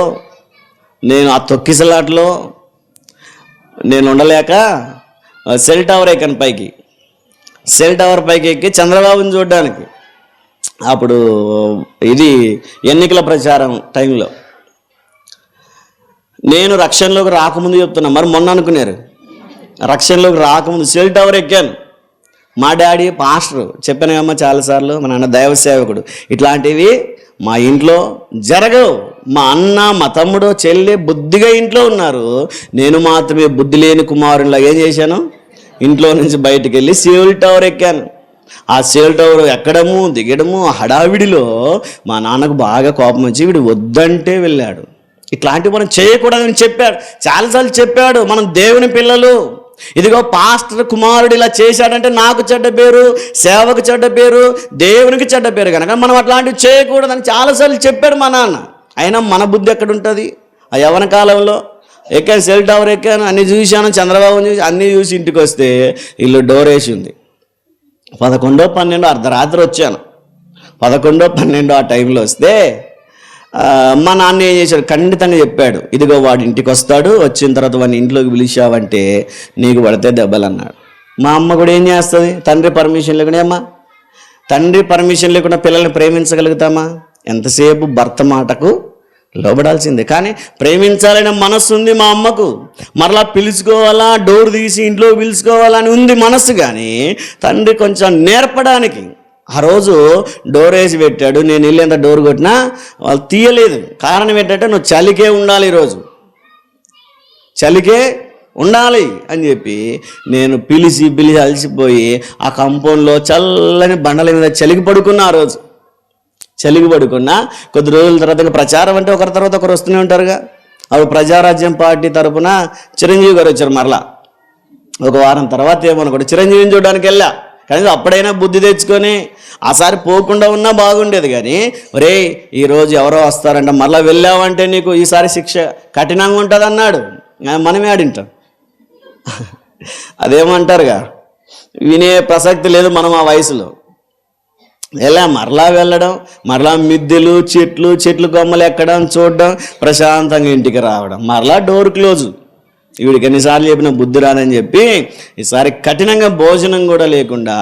నేను ఆ తొక్కిసలాట్లో నేను ఉండలేక సెల్ టవర్ ఎక్కాను పైకి. సెల్ టవర్ పైకి ఎక్కి చంద్రబాబుని చూడడానికి. అప్పుడు ఇది ఎన్నికల ప్రచారం టైంలో నేను రక్షణలోకి రాకముందు చెప్తున్నా, మరి మొన్న అనుకున్నారు. రక్షణలోకి రాకముందు సెల్ టవర్ ఎక్కాను. మా డాడీ పాస్టర్, చెప్పాను కమ్మా చాలాసార్లు, మా నాన్న దైవ సేవకుడు. ఇట్లాంటివి మా ఇంట్లో జరగవు. మా అన్న, మా తమ్ముడు, చెల్లి బుద్ధిగా ఇంట్లో ఉన్నారు. నేను మాత్రమే బుద్ధి లేని కుమారునిలా ఏం చేశాను? ఇంట్లో నుంచి బయటికి వెళ్ళి సెల్ టవర్ ఎక్కాను. ఆ సెల్ టవర్ ఎక్కడము దిగడము హడావిడిలో మా నాన్నకు బాగా కోపం వచ్చి వీడు వద్దంటే వెళ్ళాడు. ఇట్లాంటివి మనం చేయకూడదని చెప్పాడు, చాలాసార్లు చెప్పాడు. మనం దేవుని పిల్లలు. ఇదిగో పాస్టర్ కుమారుడు ఇలా చేశాడంటే నాకు చెడ్డ పేరు, సేవకు చెడ్డ పేరు, దేవునికి చెడ్డ పేరు కనుక మనం అట్లాంటివి చేయకూడదని చాలాసార్లు చెప్పాడు మా నాన్న. అయినా మన బుద్ధి ఎక్కడుంటుంది? ఆ యవ్వన కాలంలో ఎక్కాను, సెల్ టవర్ ఎక్కాను, అన్నీ చూశాను, చంద్రబాబుని చూసి అన్నీ చూసి ఇంటికి వస్తే ఇల్లు డోర్ వేసి ఉంది. 11, 12 అర్ధరాత్రి వచ్చాను. 11, 12 ఆ టైంలో వస్తే మా నాన్న ఏం చేశాడు? ఖండితంగా చెప్పాడు, ఇదిగో వాడు ఇంటికి వస్తాడు, వచ్చిన తర్వాత వాడిని ఇంట్లోకి పిలిచావంటే నీకు పడితే దెబ్బలు అన్నాడు. మా అమ్మ కూడా ఏం చేస్తుంది? తండ్రి పర్మిషన్ లేకుండా. అమ్మా, తండ్రి పర్మిషన్ లేకుండా పిల్లల్ని ప్రేమించగలుగుతామా? ఎంతసేపు భర్త మాటకు లోబడాల్సిందే. కానీ ప్రేమించాలనే మనస్సు ఉంది మా అమ్మకు. మరలా పిలుచుకోవాలా, డోర్ తీసి ఇంట్లో పిలుచుకోవాలని ఉంది మనస్సు. కానీ తండ్రి కొంచెం నేర్పడానికి ఆ రోజు డోర్ వేసి పెట్టాడు. నేను వెళ్ళేంత డోర్ కొట్టినా వాళ్ళు తీయలేదు. కారణం ఏంటంటే నువ్వు చలికే ఉండాలి, ఈరోజు చలికే ఉండాలి అని చెప్పి నేను పిలిచి అలసిపోయి ఆ కంపౌండ్లో చల్లని బండల మీద చలికి పడుకున్నా. ఆ రోజు చలికి పడుకున్నా. కొద్ది రోజుల తర్వాత ప్రచారం అంటే ఒకరి తర్వాత ఒకరు వస్తూనే ఉంటారుగా. అప్పుడు ప్రజారాజ్యం పార్టీ తరఫున చిరంజీవి గారు వచ్చారు. మరలా ఒక వారం తర్వాత ఏమనుకోండి చిరంజీవిని చూడడానికి వెళ్ళా. కానీ అప్పుడైనా బుద్ధి తెచ్చుకొని ఆసారి పోకుండా ఉన్నా బాగుండేది. కానీ ఒరే ఈరోజు ఎవరో వస్తారంట, మళ్ళీ వెళ్ళావంటే నీకు ఈసారి శిక్ష కఠినంగా ఉంటుంది అన్నాడు. మనమే ఆడింటాం. అదేమంటారుగా, వినే ప్రసక్తి లేదు మనం ఆ వయసులో. మరలా వెళ్ళడం, మరలా మిద్దెలు, చెట్లు కొమ్మలు ఎక్కడం, చూడడం, ప్రశాంతంగా ఇంటికి రావడం, మరలా డోర్ క్లోజు. వీడికి ఎన్నిసార్లు చెప్పిన బుద్ధి రాదని చెప్పి ఈసారి కఠినంగా భోజనం కూడా లేకుండా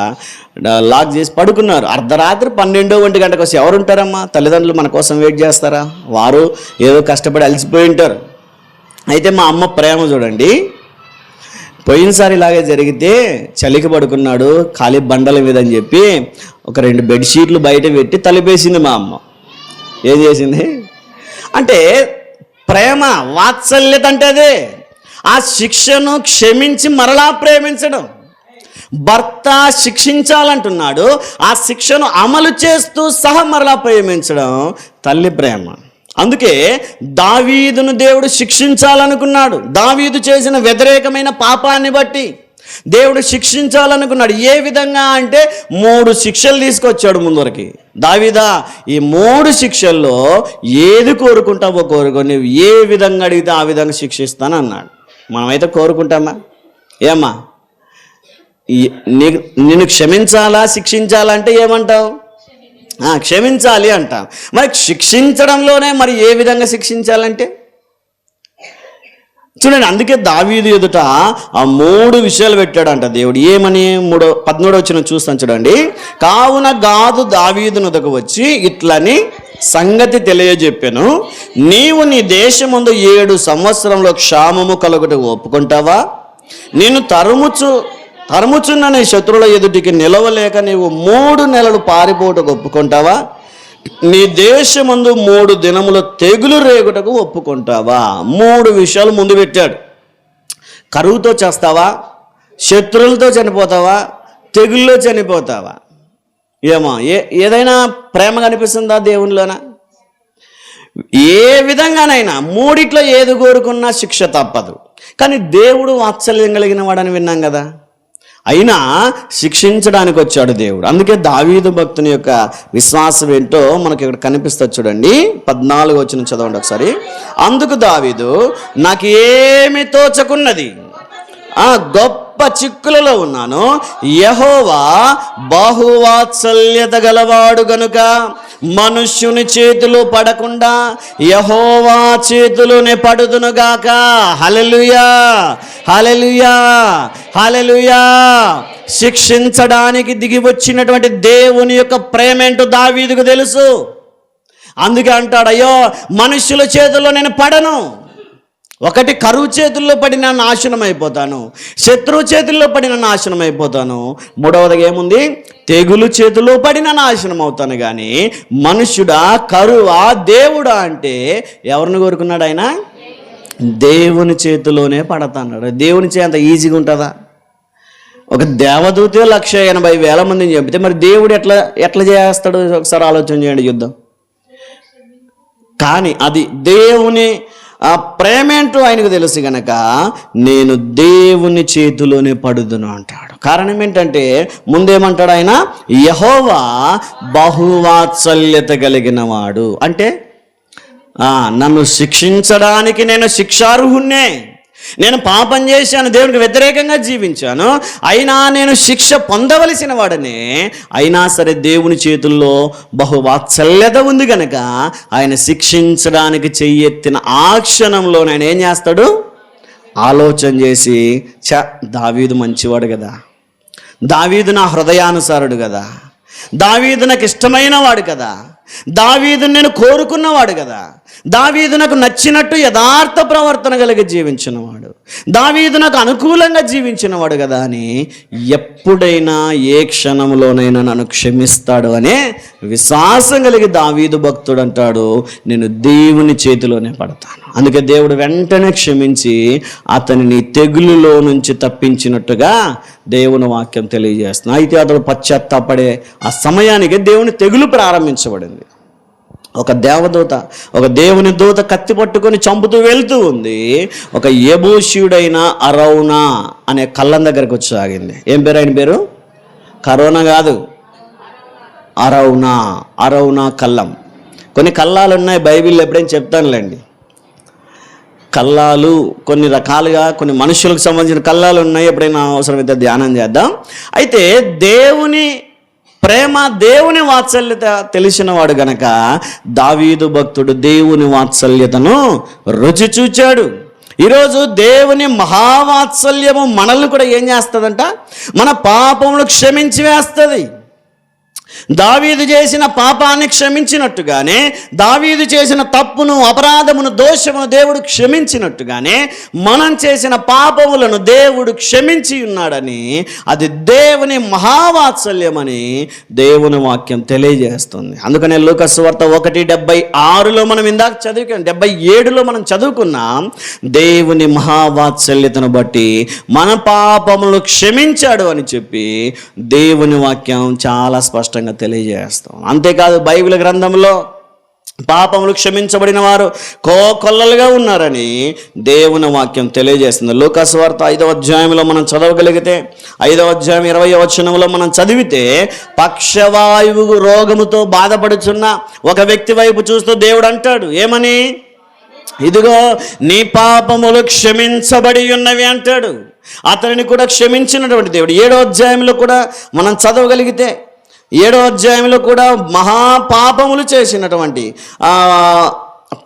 లాక్ చేసి పడుకున్నారు. అర్ధరాత్రి 12-1 గంటకు వచ్చి ఎవరు ఉంటారమ్మా? తల్లిదండ్రులు మన కోసం వెయిట్ చేస్తారా? వారు ఏదో కష్టపడి అలసిపోయి ఉంటారు. అయితే మా అమ్మ ప్రేమ చూడండి. పోయినసారి ఇలాగే జరిగితే చలికి పడుకున్నాడు ఖాళీ బండల మీద అని చెప్పి ఒక 2 బెడ్షీట్లు బయట పెట్టి తలిపేసింది మా అమ్మ. ఏం చేసింది అంటే ప్రేమ, వాత్సల్యత అంటే అదే. ఆ శిక్షను క్షమించి మరలా ప్రేమించడం. భర్త శిక్షించాలంటున్నాడు, ఆ శిక్షను అమలు చేస్తూ సహా మరలా ప్రేమించడం తల్లి ప్రేమ. అందుకే దావీదును దేవుడు శిక్షించాలనుకున్నాడు. దావీదు చేసిన వ్యతిరేకమైన పాపాన్ని బట్టి దేవుడు శిక్షించాలనుకున్నాడు. ఏ విధంగా అంటే 3 శిక్షలు తీసుకొచ్చాడు ముందరికి. దావీదా, ఈ 3 శిక్షల్లో ఏది కోరుకుంటావో కోరుకో, నువ్వు ఏ విధంగా అడిగితే ఆ విధంగా శిక్షిస్తాను అన్నాడు. మనమైతే కోరుకుంటామా? ఏమ్మా, నిన్ను క్షమించాలా శిక్షించాలా అంటే ఏమంటావు? క్షమించాలి అంటాం. మరి శిక్షించడంలోనే మరి ఏ విధంగా శిక్షించాలంటే చూడండి. అందుకే దావీదు ఎదుట ఆ 3 విషయాలు పెట్టాడంట దేవుడు. ఏమని? 13వ వచనం చూస్తాను చూడండి. కావున గాదు దావీదునొద్దకు వచ్చి ఇట్లని సంగతి తెలియజెప్పాను, నీవు నీ దేశమందు 7 సంవత్సరంలో క్షామము కలుగుట ఒప్పుకుంటావా? నేను తరుముచున్న నీ శత్రువుల ఎదుటికి నిలవలేక నీవు 3 నెలలు పారిపోటకు ఒప్పుకుంటావా? నీ దేశమందు 3 దినములు తెగులు రేగుటకు ఒప్పుకుంటావా? 3 విషయాలు ముందు పెట్టాడు. కరువుతో చేస్తావా? శత్రువులతో చనిపోతావా? తెగుల్లో చనిపోతావా? ఏమో ఏదైనా ప్రేమ కనిపిస్తుందా దేవునిలోన? ఏ విధంగానైనా 3 ఏది కోరుకున్నా శిక్ష తప్పదు. కానీ దేవుడు వాత్సల్యం కలిగిన వాడని విన్నాం కదా. అయినా శిక్షించడానికి వచ్చాడు దేవుడు. అందుకే దావీదు భక్తుని యొక్క విశ్వాసం ఏంటో మనకి ఇక్కడ కనిపిస్తుంది చూడండి. 14వ వచనం చదవండి ఒకసారి. అందుకు దావీదు, నాకు ఏమి తోచకున్నది, గొప్ప చిక్కులలో ఉన్నాను, యెహోవా బహువాత్సల్యత గలవాడు గనుక మనుష్యుని చేతిలో పడకుండా యెహోవా చేతిలోనే పడుదునుగాక. హల్లెలూయా, హల్లెలూయా, హల్లెలూయా. శిక్షించడానికి దిగి వచ్చినటువంటి దేవుని యొక్క ప్రేమ ఏంటో దావీదుకు తెలుసు. అందుకే అంటాడు, అయ్యో మనుష్యుల చేతుల్లో నేను పడను. ఒకటి కరువు చేతుల్లో పడిన నాశనం అయిపోతాను, శత్రువు చేతుల్లో పడిన నాశనం అయిపోతాను. 3వదిగా ఏముంది? తెగులు చేతుల్లో పడిన నాశనం అవుతాను. కానీ మనుష్యుడా, కరువా, దేవుడా అంటే ఎవరిని కోరుకున్నాడు ఆయన? దేవుని చేతిలోనే పడతాడు. దేవుని చే అంత ఈజీగా ఉంటుందా? ఒక దేవదూతే 1,80,000 మందిని చెబితే మరి దేవుడు ఎట్లా చేస్తాడు? ఒకసారి ఆలోచన చేయండి, యుద్ధం. కానీ అది దేవుని ఆ ప్రేమ ఏంటో ఆయనకు తెలుసు గనక నేను దేవుని చేతిలోనే పడుదును అంటాడు. కారణం ఏంటంటే ముందేమంటాడు ఆయన? యెహోవా బహువాత్సల్యత కలిగిన వాడు. అంటే నన్ను శిక్షించడానికి నేను శిక్షార్హుణ్ణే. నేను పాపం చేశాను, దేవునికి వ్యతిరేకంగా జీవించాను, అయినా నేను శిక్ష పొందవలసిన వాడనే. అయినా సరే దేవుని చేతుల్లో బహువాత్సల్యత ఉంది కనుక ఆయన శిక్షించడానికి చెయ్యెత్తిన ఆ క్షణంలో ఆయన ఏం చేస్తాడు? ఆలోచన చేసి, దావీదు మంచివాడు కదా, దావీదు నా హృదయానుసారుడు కదా, దావీదు నాకు ఇష్టమైన వాడు కదా, దావీదు నేను కోరుకున్నవాడు కదా, దావీదు నాకు నచ్చినట్టు యథార్థ ప్రవర్తన కలిగి జీవించినవాడు, దావీదు నాకు అనుకూలంగా జీవించినవాడు కదా అని ఎప్పుడైనా ఏ క్షణంలోనైనా నన్ను క్షమిస్తాడు అనే విశ్వాసం కలిగి దావీదు భక్తుడు అంటాడు, నేను దేవుని చేతిలోనే పడతాను. అందుకే దేవుడు వెంటనే క్షమించి అతనిని తెగులులో నుంచి తప్పించినట్టుగా దేవుని వాక్యం తెలియజేస్తుంది. అయితే అతడు పశ్చాత్తాపడే ఆ సమయానికి దేవుని తెగులు ప్రారంభించబడింది. ఒక దేవదూత, ఒక దేవుని దూత కత్తి పట్టుకొని చంపుతూ వెళ్తూ ఉంది. ఒక యెబూసీయుడైన అరౌనా అనే కళ్ళం దగ్గరకు వచ్చి ఆగింది. ఏం పేరు ఆయన పేరు? కరోనా కాదు, అరౌనా కళ్ళం. కొన్ని కళ్ళాలు ఉన్నాయి బైబిల్లో, ఎప్పుడైనా చెప్తానులేండి. కళ్ళాలు కొన్ని రకాలుగా, కొన్ని మనుషులకు సంబంధించిన కళ్ళాలు ఉన్నాయి, ఎప్పుడైనా అవసరమైతే ధ్యానం చేద్దాం. అయితే దేవుని ప్రేమ, దేవుని వాత్సల్యత తెలిసిన వాడు గనక దావీదు భక్తుడు దేవుని వాత్సల్యతను రుచి చూచాడు. ఈరోజు దేవుని మహావాత్సల్యము మనల్ని కూడా ఏం చేస్తుందంట? మన పాపములు క్షమించి వేస్తుంది. దావీదు చేసిన పాపాన్ని క్షమించినట్టుగానే, దావీదు చేసిన తప్పును, అపరాధమును, దోషమును దేవుడు క్షమించినట్టుగానే మనం చేసిన పాపములను దేవుడు క్షమించి ఉన్నాడని, అది దేవుని మహావాత్సల్యమని దేవుని వాక్యం తెలియజేస్తుంది. అందుకనే లూకా సువార్త 1:76లో మనం ఇందాక చదువుకున్నాం, 77లో మనం చదువుకున్నాం. దేవుని మహావాత్సల్యతను బట్టి మన పాపములు క్షమించాడు అని చెప్పి దేవుని వాక్యం చాలా స్పష్టంగా తెలియజేస్తాం. అంతేకాదు బైబిల్ గ్రంథంలో పాపములు క్షమించబడిన వారు కోకొల్లలుగా ఉన్నారని దేవుని వాక్యం తెలియజేస్తుంది. లూకా సువార్త 5వ అధ్యాయంలో మనం చదవగలిగితే, 5వ అధ్యాయం 20వ వచనంలో మనం చదివితే, పక్షవాయువు రోగముతో బాధపడుచున్న ఒక వ్యక్తి వైపు చూస్తూ దేవుడు అంటాడు, ఏమని? ఇదిగో నీ పాపములు క్షమించబడి ఉన్నవి అంటాడు. అతనిని కూడా క్షమించినటువంటి దేవుడు 7వ అధ్యాయంలో కూడా మనం చదవగలిగితే, 7వ అధ్యాయంలో కూడా మహాపాపములు చేసినటువంటి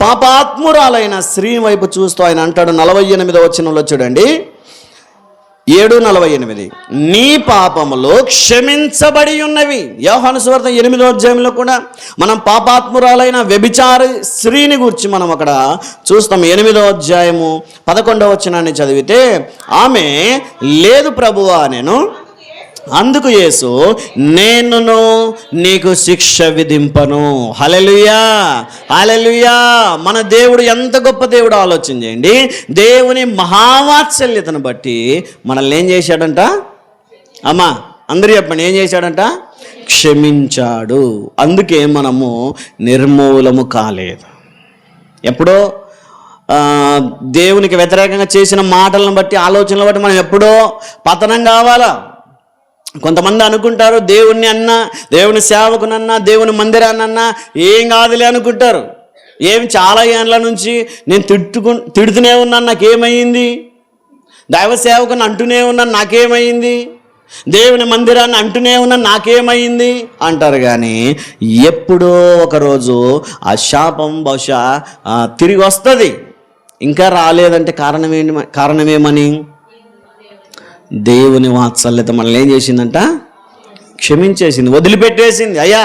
పాపాత్మురాలైన స్త్రీ వైపు చూస్తూ ఆయన అంటాడు 48వ వచనంలో చూడండి, 7:48, నీ పాపములు క్షమించబడి ఉన్నవి. యోహాను సువార్త 8వ అధ్యాయంలో కూడా మనం పాపాత్మురాలైన వ్యభిచార స్త్రీని గురించి మనం అక్కడ చూస్తాం. 8వ అధ్యాయము 11వ వచనాన్ని చదివితే, ఆమె లేదు ప్రభువా నేను. అందుకు యేసు, నేనును నీకు శిక్ష విధింపను. హల్లెలూయా, హల్లెలూయా. మన దేవుడు ఎంత గొప్ప దేవుడు ఆలోచన చేయండి. దేవుని మహావాత్సల్యతను బట్టి మనల్ని ఏం చేశాడంట? అమ్మా అందరూ చెప్పండి, ఏం చేశాడంట? క్షమించాడు. అందుకే మనము నిర్మూలము కాలేదు. ఎప్పుడో దేవునికి వ్యతిరేకంగా చేసిన మాటలను బట్టి, ఆలోచనలు బట్టి మనం ఎప్పుడో పతనం కావాలా? కొంతమంది అనుకుంటారు, దేవుణ్ణి అన్నా, దేవుని సేవకునన్నా, దేవుని మందిరాన్నన్నా ఏం కాదులే అనుకుంటారు. ఏమి చాలా ఏళ్ళ నుంచి నేను తిడుతూనే ఉన్నాను, నాకేమైంది? దైవ సేవకుని అంటూనే ఉన్నాను, నాకేమైంది? దేవుని మందిరాన్ని అంటూనే ఉన్నాను, నాకేమైంది అంటారు. కానీ ఎప్పుడో ఒకరోజు ఆ శాపం బహుశా తిరిగి వస్తుంది. ఇంకా రాలేదంటే కారణమేమని? దేవుని వాత్సల్యత మనల్ని ఏం చేసిందంట? క్షమించేసింది, వదిలిపెట్టేసింది. అయ్యా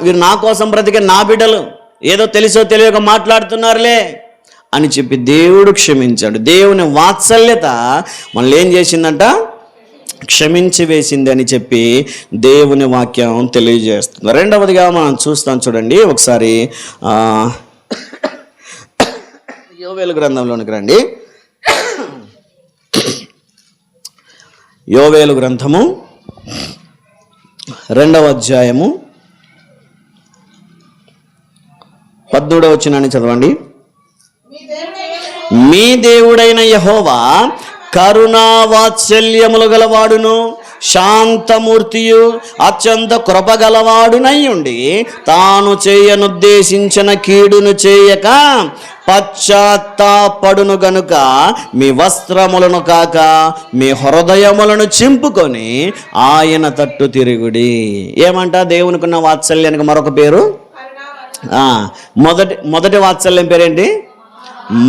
వీరు నా కోసం బ్రతికే నా బిడ్డలు, ఏదో తెలిసో తెలియక మాట్లాడుతున్నారులే అని చెప్పి దేవుడు క్షమించాడు. దేవుని వాత్సల్యత మనల్ని ఏం చేసిందంట? క్షమించి వేసింది అని చెప్పి దేవుని వాక్యం తెలియజేస్తుంది. రెండవదిగా మనం చూస్తాం, చూడండి ఒకసారి యోవేలు గ్రంథంలోనికి రండి. యోవేలు గ్రంథము 2వ అధ్యాయము 17వ వచనాన్ని చదవండి. మీ దేవుడైన యెహోవా కరుణా వాత్సల్యములు గలవాడును, శాంతమూర్తియు, అత్యంత కృపగలవాడునయ్యుండి తాను చేయనుద్దేశించిన కీడును చేయక పశ్చాత్తాపడును గనుక మీ వస్త్రములను కాక మీ హృదయములను చింపుకొని ఆయన తట్టు తిరుగుడి. ఏమంట? దేవునికున్న వాత్సల్యానికి మరొక పేరు, మొదటి వాత్సల్యం పేరేంటి?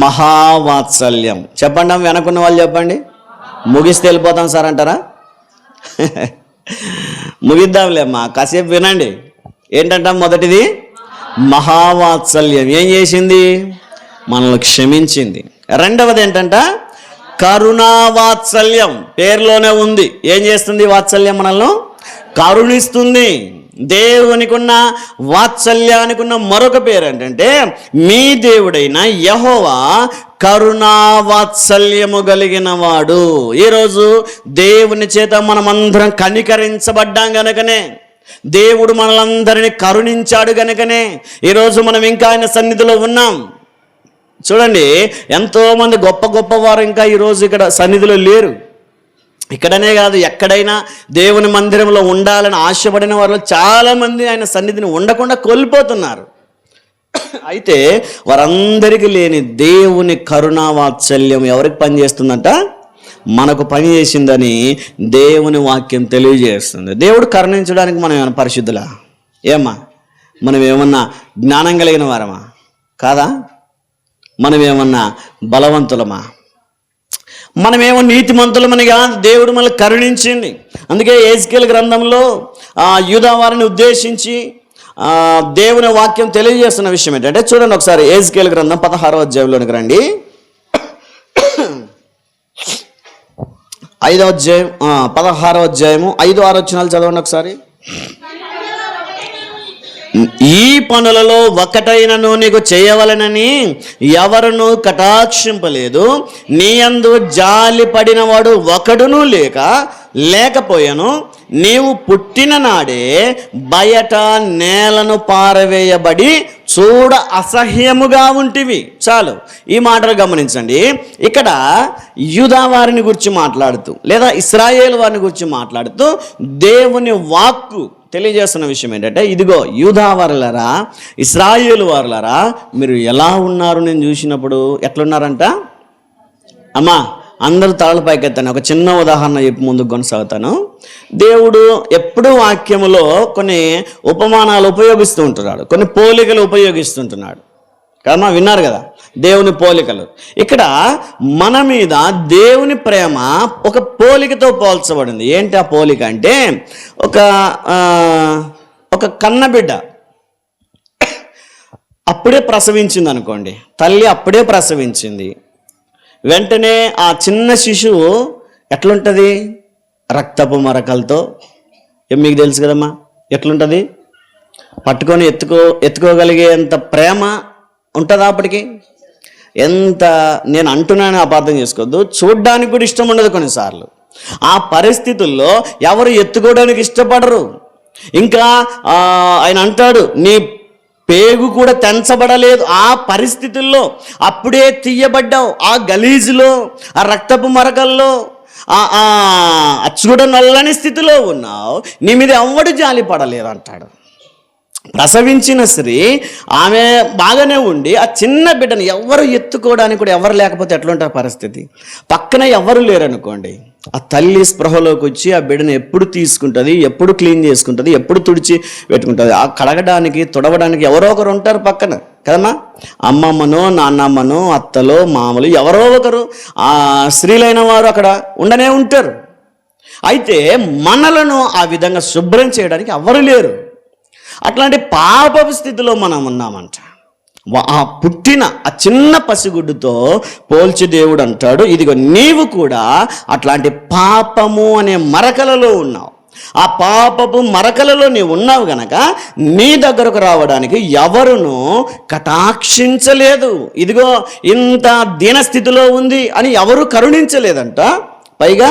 మహావాత్సల్యం. చెప్పండి, వెనకున్న వాళ్ళు చెప్పండి. ముగిస్తే వెళ్ళిపోతాం సార్ అంటారా? ముగిద్దాంలే అమ్మా, కాసేపు వినండి. ఏంటంట? మొదటిది మహావాత్సల్యం. ఏం చేసింది? మనల్ని క్షమించింది. రెండవది ఏంటంట? కరుణావాత్సల్యం. పేరులోనే ఉంది. ఏం చేస్తుంది? వాత్సల్యం మనల్ని కరుణిస్తుంది. దేవునికి ఉన్న వాత్సల్యానికి ఉన్న మరొక పేరు ఏంటంటే, మీ దేవుడైన యెహోవా కరుణావాత్సల్యము కలిగిన వాడు. ఈరోజు దేవుని చేత మనమందరం కనికరించబడ్డాం గనుకనే, దేవుడు మనలందరినీ కరుణించాడు గనుకనే ఈరోజు మనం ఇంకా ఆయన సన్నిధిలో ఉన్నాం. చూడండి, ఎంతోమంది గొప్ప గొప్పవారు ఇంకా ఈరోజు ఇక్కడ సన్నిధిలో లేరు. ఇక్కడనే కాదు, ఎక్కడైనా దేవుని మందిరంలో ఉండాలని ఆశపడిన వారు చాలామంది ఆయన సన్నిధిని ఉండకుండా కోల్పోతున్నారు. అయితే వారందరికీ లేని దేవుని కరుణావాత్సల్యం ఎవరికి పనిచేస్తుందంట? మనకు పని చేసిందని దేవుని వాక్యం తెలియజేస్తుంది. దేవుడు కరుణించడానికి మనం ఏమైనా పరిశుద్ధులా? ఏమ్మా, మనం ఏమన్నా జ్ఞానం కలిగిన వారమా? కాదా? మనం ఏమన్నా బలవంతులమా? మనమేమో నీతిమంతులమని కాదు, దేవుడు మనల్ని కరుణించింది. అందుకే యెహెజ్కేలు గ్రంథంలో యూదా వారిని ఉద్దేశించి దేవుని వాక్యం తెలియజేస్తున్న విషయం ఏంటంటే, చూడండి ఒకసారి యెహెజ్కేలు గ్రంథం 16వ అధ్యాయంలోనికి రండి. 5వ అధ్యాయం 16వ అధ్యాయము 5-6 వచనాలు చదవండి ఒకసారి. ఈ పనులలో ఒకటైనను నీకు చేయవలనని ఎవరును కటాక్షింపలేదు, నీ యందు జాలి పడినవాడు ఒకడును లేకపోయాను. నీవు పుట్టిన నాడే బయట నేలను పారవేయబడి చూడ అసహ్యముగా ఉంటివి. చాలు, ఈ మాటలు గమనించండి. ఇక్కడ యూదా వారిని గురించి మాట్లాడుతూ లేదా ఇశ్రాయేలు వారిని గురించి మాట్లాడుతూ దేవుని వాక్కు తెలియజేస్తున్న విషయం ఏంటంటే, ఇదిగో యూదా వారులారా, ఇశ్రాయేలు వారులారా, మీరు ఎలా ఉన్నారు నేను చూసినప్పుడు ఎట్లున్నారంట? అమ్మా అందరూ తలలు పైకెత్తాను. ఒక చిన్న ఉదాహరణ చెప్పి ముందుకు కొనసాగుతాను. దేవుడు ఎప్పుడూ వాక్యములో కొన్ని ఉపమానాలు ఉపయోగిస్తూ ఉంటున్నాడు, కొన్ని పోలికలు ఉపయోగిస్తుంటున్నాడు కదమ్మా. విన్నారు కదా దేవుని పోలికలు. ఇక్కడ మన మీద దేవుని ప్రేమ ఒక పోలికతో పోల్చబడింది. ఏంటి ఆ పోలిక అంటే, ఒక కన్నబిడ్డ అప్పుడే ప్రసవించింది అనుకోండి, తల్లి అప్పుడే ప్రసవించింది. వెంటనే ఆ చిన్న శిశువు ఎట్లుంటుంది? రక్తపు మరకలతో, మీకు తెలుసు కదమ్మా ఎట్లుంటుంది? పట్టుకొని ఎత్తుకోగలిగేంత ప్రేమ ఉంటుందా అప్పటికి? ఎంత నేను అంటున్నాను అపార్థం చేసుకోవద్దు, చూడ్డానికి కూడా ఇష్టం ఉండదు కొన్నిసార్లు. ఆ పరిస్థితుల్లో ఎవరు ఎత్తుకోవడానికి ఇష్టపడరు. ఇంకా ఆయన అంటాడు, నీ పేగు కూడా తెంచబడలేదు. ఆ పరిస్థితుల్లో అప్పుడే తీయబడ్డావు, ఆ గలీజులో, ఆ రక్తపు మరకల్లో, చూడ నల్లని స్థితిలో ఉన్నావు, నీ మీద ఎవ్వడు జాలి పడలేదు అంటాడు. ప్రసవించిన స్త్రీ ఆమె బాగానే ఉండి ఆ చిన్న బిడ్డను ఎవరు ఎత్తుకోవడానికి కూడా ఎవరు లేకపోతే ఎట్లుంటారు పరిస్థితి? పక్కన ఎవరు లేరనుకోండి, ఆ తల్లి స్పృహలోకి వచ్చి ఆ బిడ్డను ఎప్పుడు తీసుకుంటుంది, ఎప్పుడు క్లీన్ చేసుకుంటుంది, ఎప్పుడు తుడిచి పెట్టుకుంటుంది. ఆ కడగడానికి తుడవడానికి ఎవరో ఒకరు ఉంటారు పక్కన కదమ్మా. అమ్మమ్మనో నాన్నమ్మనో అత్తలో మామలు ఎవరో ఒకరు ఆ స్త్రీలైన వారు అక్కడ ఉండనే ఉంటారు. అయితే మనలను ఆ విధంగా శుభ్రం చేయడానికి ఎవరు లేరు. అట్లాంటి పాపపు స్థితిలో మనం ఉన్నామంట. ఆ పుట్టిన ఆ చిన్న పసిగుడ్డుతో పోల్చి దేవుడు అంటాడు, ఇదిగో నీవు కూడా అట్లాంటి పాపము అనే మరకలలో ఉన్నావు. ఆ పాపపు మరకలలో నీవు ఉన్నావు గనక నీ దగ్గరకు రావడానికి ఎవరును కటాక్షించలేదు. ఇదిగో ఇంత దీనస్థితిలో ఉంది అని ఎవరు కరుణించలేదంట. పైగా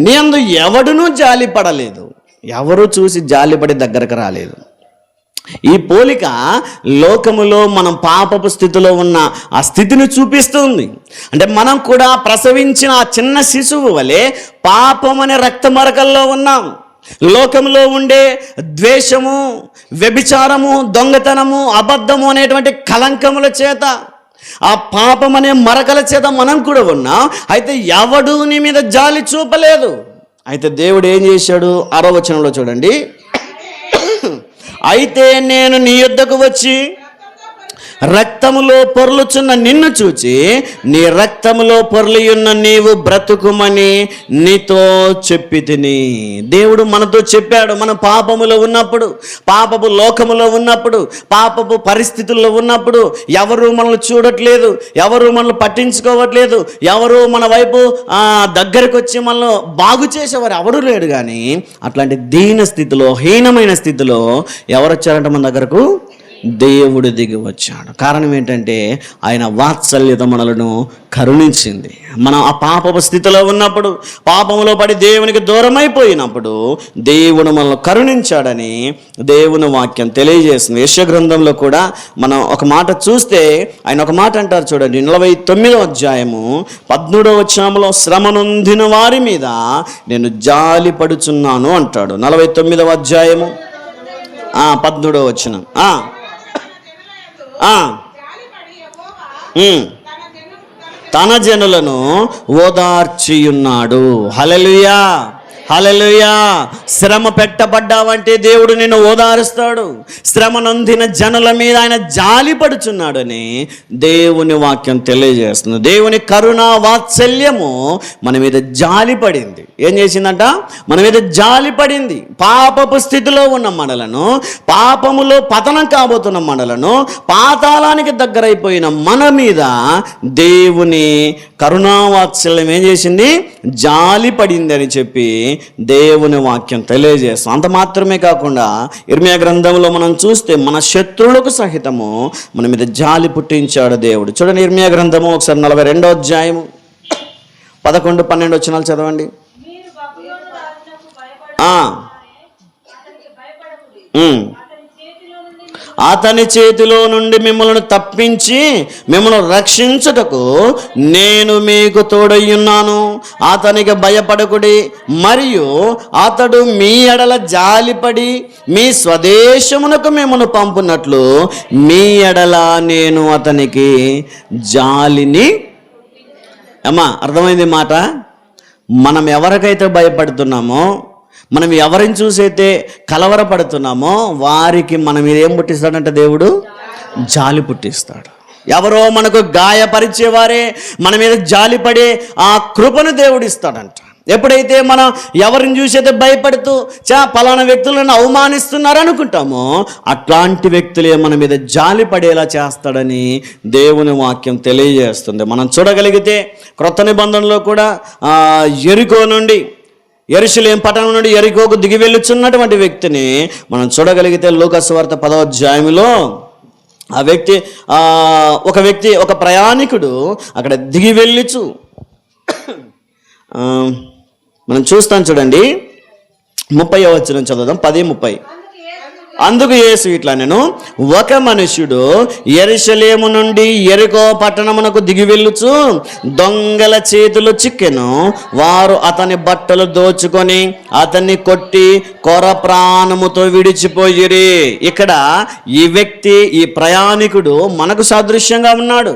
నీ అందు ఎవడునూ జాలి పడలేదు, ఎవరు చూసి జాలిపడి దగ్గరకు రాలేదు. ఈ పోలిక లోకములో మనం పాపపు స్థితిలో ఉన్న ఆ స్థితిని చూపిస్తుంది. అంటే మనం కూడా ప్రసవించిన ఆ చిన్న శిశువు వలె పాపం అనే రక్త మరకల్లో ఉన్నాం. లోకంలో ఉండే ద్వేషము, వ్యభిచారము, దొంగతనము, అబద్ధము అనేటువంటి కలంకముల చేత, ఆ పాపం అనే మరకల చేత మనం కూడా ఉన్నాం. అయితే ఎవడు నీ మీద జాలి చూపలేదు. అయితే దేవుడు ఏం చేశాడు? 6వ వచనంలో చూడండి, అయితే నేను నీ యొద్దకు వచ్చి రక్తములో పొర్లుచున్న నిన్ను చూచి నీ రక్తములో పొర్లియున్న నీవు బ్రతుకుమని నీతో చెప్పి తిని. దేవుడు మనతో చెప్పాడు. మనం పాపములో ఉన్నప్పుడు, పాపపు లోకములో ఉన్నప్పుడు, పాపపు పరిస్థితుల్లో ఉన్నప్పుడు ఎవరు మనల్ని చూడట్లేదు, ఎవరు మనల్ని పట్టించుకోవట్లేదు, ఎవరు మన వైపు దగ్గరకు వచ్చి మనల్ని బాగు చేసేవారు ఎవరు లేడు. కానీ అట్లాంటి దీన స్థితిలో, హీనమైన స్థితిలో ఎవరు వచ్చారంట మన దగ్గరకు? దేవుడు దిగి వచ్చాడు. కారణం ఏంటంటే ఆయన వాత్సల్యత మనలను కరుణించింది. మనం ఆ పాపపు స్థితిలో ఉన్నప్పుడు, పాపములో పడి దేవునికి దూరమైపోయినప్పుడు దేవుడు మనల్ని కరుణించాడని దేవుని వాక్యం తెలియజేస్తుంది. యెషయా గ్రంథంలో కూడా మనం ఒక మాట చూస్తే ఆయన ఒక మాట అంటారు చూడండి, 49వ అధ్యాయము 13వ వచనంలో, శ్రమ నొందిన వారి మీద నేను జాలి పడుచున్నాను అంటాడు. 49వ అధ్యాయము 13వ వచనం. తన జనులను ఓదార్చియున్నాడు. హల్లెలూయా. హల్లెలూయా. శ్రమ పెట్టబడ్డావంటే దేవుడు నిన్ను ఓదారుస్తాడు. శ్రమ నొందిన జనుల మీద ఆయన జాలి పడుచున్నాడని దేవుని వాక్యం తెలియజేస్తుంది. దేవుని కరుణా వాత్సల్యము మన మీద జాలి పడింది. ఏం చేసిందంట? మన మీద జాలి పడింది. పాపపు స్థితిలో ఉన్న మనలను, పాపములో పతనం కాబోతున్న మనలను, పాతాళానికి దగ్గరైపోయిన మన మీద దేవుని కరుణావాత్సల్యం ఏం చేసింది? జాలి పడింది అని చెప్పి దేవుని వాక్యం తెలియజేస్తాం. అంత మాత్రమే కాకుండా ఇర్మియా గ్రంథంలో మనం చూస్తే మన శత్రువులకు సహితము మన మీద జాలి పుట్టించాడు దేవుడు. చూడండి ఇర్మియా గ్రంథము ఒకసారి 42వ అధ్యాయము 11-12 వచనాలు చదవండి. అతని చేతిలో నుండి మిమ్మల్ని తప్పించి మిమ్మల్ని రక్షించుటకు నేను మీకు తోడయ్యున్నాను. అతనికి భయపడకుడి, మరియు అతడు మీ ఎడల జాలిపడి మీ స్వదేశమునకు మిమ్మల్ని పంపునట్లు మీ ఎడల నేను అతనికి జాలిని. అమ్మా, అర్థమైంది మాట? మనం ఎవరికైతే భయపడుతున్నామో, మనం ఎవరిని చూసైతే కలవరపడుతున్నామో వారికి మన మీద ఏం పుట్టిస్తాడంట? దేవుడు జాలి పుట్టిస్తాడు. ఎవరో మనకు గాయపరిచేవారే మన మీద జాలిపడే ఆ కృపను దేవుడు ఇస్తాడంట. ఎప్పుడైతే మనం ఎవరిని చూసైతే భయపడుతూ పలానా వ్యక్తులను అవమానిస్తున్నారు అనుకుంటామో అట్లాంటి వ్యక్తులే మన మీద జాలి పడేలా చేస్తాడని దేవుని వాక్యం తెలియజేస్తుంది. మనం చూడగలిగితే క్రొత్త నిబంధనలో కూడా యెరికో నుండి, యెరూషలేము పట్టణం నుండి యెరికోకు దిగి వెళ్ళుచున్నటువంటి వ్యక్తిని మనం చూడగలిగితే లూకా సువార్త 10వ అధ్యాయంలో ఒక ప్రయాణికుడు అక్కడ దిగి వెళ్ళుచు మనం చూస్తాం. చూడండి 30వ వచనం చదువుదాం. 10:30. అందుకు యేసు ఇట్లా నేను, ఒక మనుష్యుడు యెరూషలేము నుండి యెరికో పట్టణమునకు దిగి వెళ్ళుచు దొంగల చేతులు చిక్కెను. వారు అతని బట్టలు దోచుకొని అతన్ని కొట్టి కొర ప్రాణముతో విడిచిపోయిరి. ఇక్కడ ఈ వ్యక్తి, ఈ ప్రయాణికుడు మనకు సాదృశ్యంగా ఉన్నాడు.